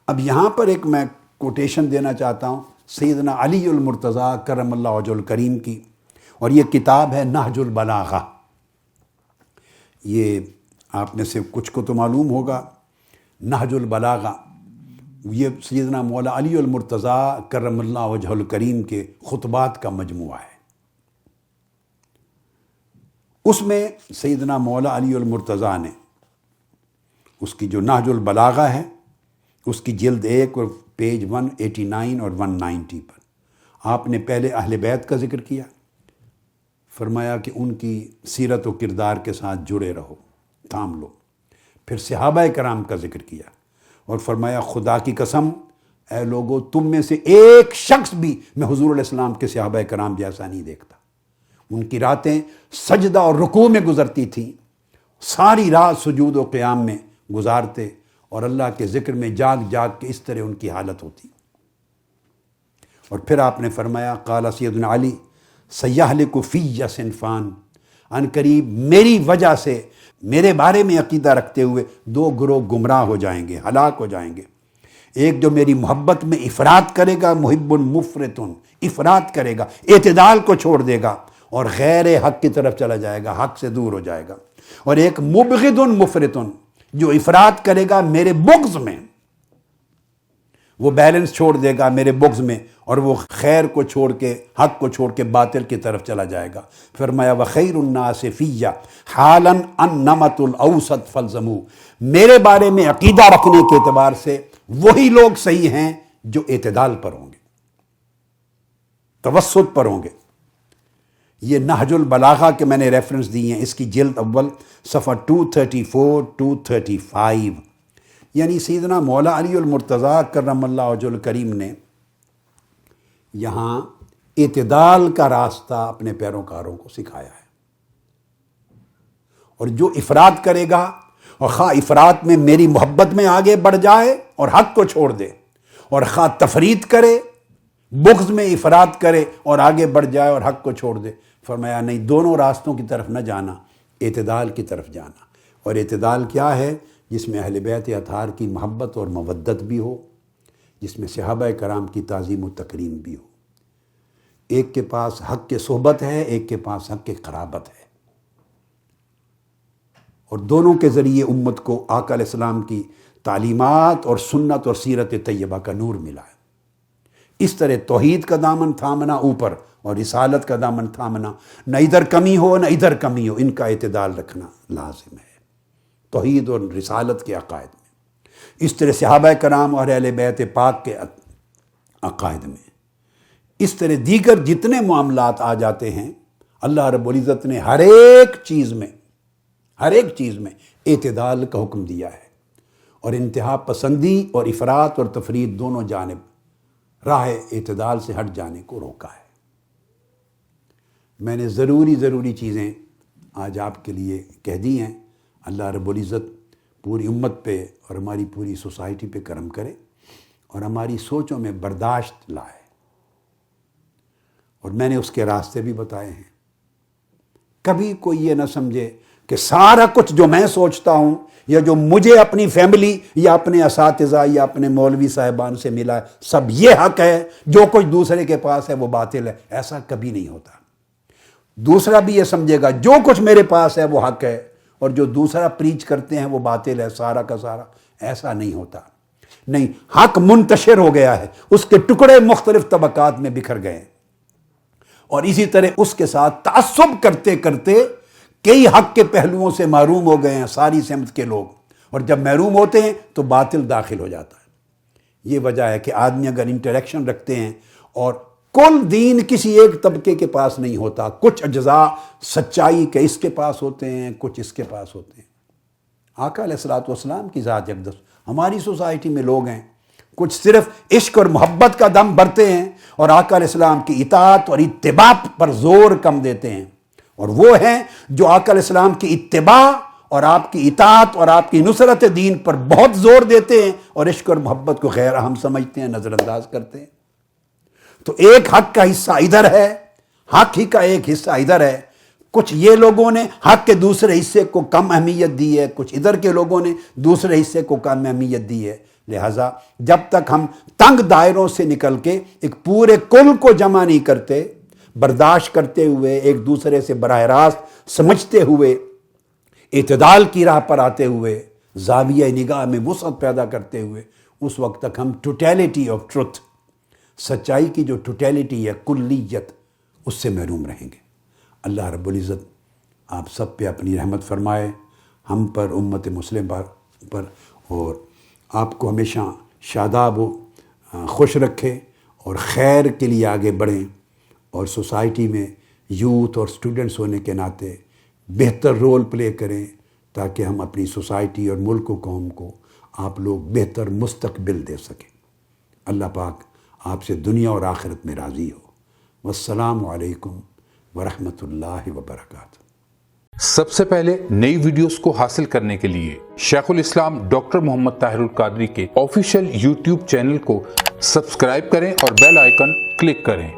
اب یہاں پر ایک میں کوٹیشن دینا چاہتا ہوں سیدنا علی المرتضیٰ کرم اللہ وجہ الکریم کی، اور یہ کتاب ہے نہج البلاغہ۔ یہ آپ میں سے کچھ کو تو معلوم ہوگا، نہج البلاغہ یہ سیدنا مولا علی المرتضیٰ کرم اللہ وجہ الکریم کے خطبات کا مجموعہ ہے۔ اس میں سیدنا مولا علی المرتضیٰ نے اس کی جو نہج البلاغہ ہے، اس کی جلد 1 اور پیج 189 اور 190 پر آپ نے پہلے اہل بیت کا ذکر کیا، فرمایا کہ ان کی سیرت و کردار کے ساتھ جڑے رہو، تھام لو۔ پھر صحابہ کرام کا ذکر کیا اور فرمایا خدا کی قسم اے لوگو، تم میں سے ایک شخص بھی میں حضور علیہ السلام کے صحابہ کرام جیسا نہیں دیکھتا۔ ان کی راتیں سجدہ اور رکوع میں گزرتی تھیں، ساری رات سجود و قیام میں گزارتے، اور اللہ کے ذکر میں جاگ جاگ کے اس طرح ان کی حالت ہوتی۔ اور پھر آپ نے فرمایا قال سیدنا علی سیہلک فی صنفان، ان قریب میری وجہ سے، میرے بارے میں عقیدہ رکھتے ہوئے 2 گروہ گمراہ ہو جائیں گے، ہلاک ہو جائیں گے۔ ایک جو میری محبت میں افراط کرے گا، محب مفرط، افراط کرے گا، اعتدال کو چھوڑ دے گا اور غیر حق کی طرف چلا جائے گا، حق سے دور ہو جائے گا۔ اور ایک مبغض مفرط، جو افراط کرے گا میرے بغض میں، وہ بیلنس چھوڑ دے گا میرے بغض میں، اور وہ خیر کو چھوڑ کے، حق کو چھوڑ کے باطل کی طرف چلا جائے گا۔ فرمایا وخیر الناس فی حالا النمط الاوسط فالزموا، میرے بارے میں عقیدہ رکھنے کے اعتبار سے وہی لوگ صحیح ہیں جو اعتدال پر ہوں گے، توسط پر ہوں گے۔ یہ نہج البلاغہ کے میں نے ریفرنس دی ہیں، اس کی جلد اول صفحہ 234 235، یعنی سیدنا مولا علی المرتضیٰ کرم اللہ وجہ الکریم نے یہاں اعتدال کا راستہ اپنے پیروکاروں کو سکھایا ہے۔ اور جو افراط کرے گا، اور خواہ افراط میں میری محبت میں آگے بڑھ جائے اور حق کو چھوڑ دے، اور خواہ تفریط کرے، بغض میں افراط کرے اور آگے بڑھ جائے اور حق کو چھوڑ دے، فرمایا نہیں، دونوں راستوں کی طرف نہ جانا، اعتدال کی طرف جانا۔ اور اعتدال کیا ہے؟ جس میں اہل بیت اطہار کی محبت اور مودت بھی ہو، جس میں صحابہ کرام کی تعظیم و تکریم بھی ہو۔ ایک کے پاس حق کے صحبت ہے، ایک کے پاس حق کے قرابت ہے، اور دونوں کے ذریعے امت کو آقا علیہ السلام کی تعلیمات اور سنت اور سیرت طیبہ کا نور ملا ہے۔ اس طرح توحید کا دامن تھامنا اوپر اور رسالت کا دامن تھامنا، نہ ادھر کمی ہو نہ ادھر کمی ہو، ان کا اعتدال رکھنا لازم ہے توحید اور رسالت کے عقائد میں۔ اس طرح صحابہ کرام اور اہل بیت پاک کے عقائد میں، اس طرح دیگر جتنے معاملات آ جاتے ہیں، اللہ رب العزت نے ہر ایک چیز میں اعتدال کا حکم دیا ہے، اور انتہا پسندی اور افراط اور تفریط دونوں جانب راہ اعتدال سے ہٹ جانے کو روکا ہے۔ میں نے ضروری چیزیں آج آپ کے لیے کہہ دی ہیں۔ اللہ رب العزت پوری امت پہ اور ہماری پوری سوسائٹی پہ کرم کرے اور ہماری سوچوں میں برداشت لائے. اور میں نے اس کے راستے بھی بتائے ہیں. کبھی کوئی یہ نہ سمجھے کہ سارا کچھ جو میں سوچتا ہوں یا جو مجھے اپنی فیملی یا اپنے اساتذہ یا اپنے مولوی صاحبان سے ملا ہے سب یہ حق ہے، جو کچھ دوسرے کے پاس ہے وہ باطل ہے. ایسا کبھی نہیں ہوتا. دوسرا بھی یہ سمجھے گا جو کچھ میرے پاس ہے وہ حق ہے اور جو دوسرا پریچ کرتے ہیں وہ باطل ہے سارا کا سارا. ایسا نہیں ہوتا. نہیں، حق منتشر ہو گیا ہے، اس کے ٹکڑے مختلف طبقات میں بکھر گئے اور اسی طرح اس کے ساتھ تعصب کرتے کرتے کئی حق کے پہلوؤں سے محروم ہو گئے ہیں ساری سمت کے لوگ، اور جب محروم ہوتے ہیں تو باطل داخل ہو جاتا ہے. یہ وجہ ہے کہ آدمی اگر انٹریکشن رکھتے ہیں اور کل دین کسی ایک طبقے کے پاس نہیں ہوتا، کچھ اجزاء سچائی کے اس کے پاس ہوتے ہیں، کچھ اس کے پاس ہوتے ہیں. آقا علیہ الصلوۃ والسلام کی ذات اقدس، ہماری سوسائٹی میں لوگ ہیں کچھ صرف عشق اور محبت کا دم بھرتے ہیں اور آقا علیہ السلام کی اطاعت اور اتباع پر زور کم دیتے ہیں، اور وہ ہیں جو آقا علیہ السلام کی اتباع اور آپ کی اطاعت اور آپ کی نصرت دین پر بہت زور دیتے ہیں اور عشق اور محبت کو غیر اہم سمجھتے ہیں، نظر انداز کرتے ہیں. تو ایک حق کا حصہ ادھر ہے، حق ہی کا ایک حصہ ادھر ہے. کچھ یہ لوگوں نے حق کے دوسرے حصے کو کم اہمیت دی ہے، کچھ ادھر کے لوگوں نے دوسرے حصے کو کم اہمیت دی ہے. لہٰذا جب تک ہم تنگ دائروں سے نکل کے ایک پورے کل کو جمع نہیں کرتے، برداشت کرتے ہوئے ایک دوسرے سے براہ راست سمجھتے ہوئے، اعتدال کی راہ پر آتے ہوئے، زاویہ نگاہ میں وسعت پیدا کرتے ہوئے، اس وقت تک ہم ٹوٹیلٹی آف ٹروتھ، سچائی کی جو ٹوٹیلٹی ہے، کلیت، اس سے محروم رہیں گے. اللہ رب العزت آپ سب پہ اپنی رحمت فرمائے، ہم پر، امت مسلم پر، اور آپ کو ہمیشہ شاداب و خوش رکھے اور خیر کے لیے آگے بڑھیں اور سوسائٹی میں یوتھ اور سٹوڈنٹس ہونے کے ناطے بہتر رول پلے کریں تاکہ ہم اپنی سوسائٹی اور ملک و قوم کو آپ لوگ بہتر مستقبل دے سکیں. اللہ پاک آپ سے دنیا اور آخرت میں راضی ہو. والسلام علیکم ورحمۃ اللہ وبرکاتہ. سب سے پہلے نئی ویڈیوز کو حاصل کرنے کے لیے شیخ الاسلام ڈاکٹر محمد طاہر القادری کے آفیشیل یوٹیوب چینل کو سبسکرائب کریں اور بیل آئیکن کلک کریں.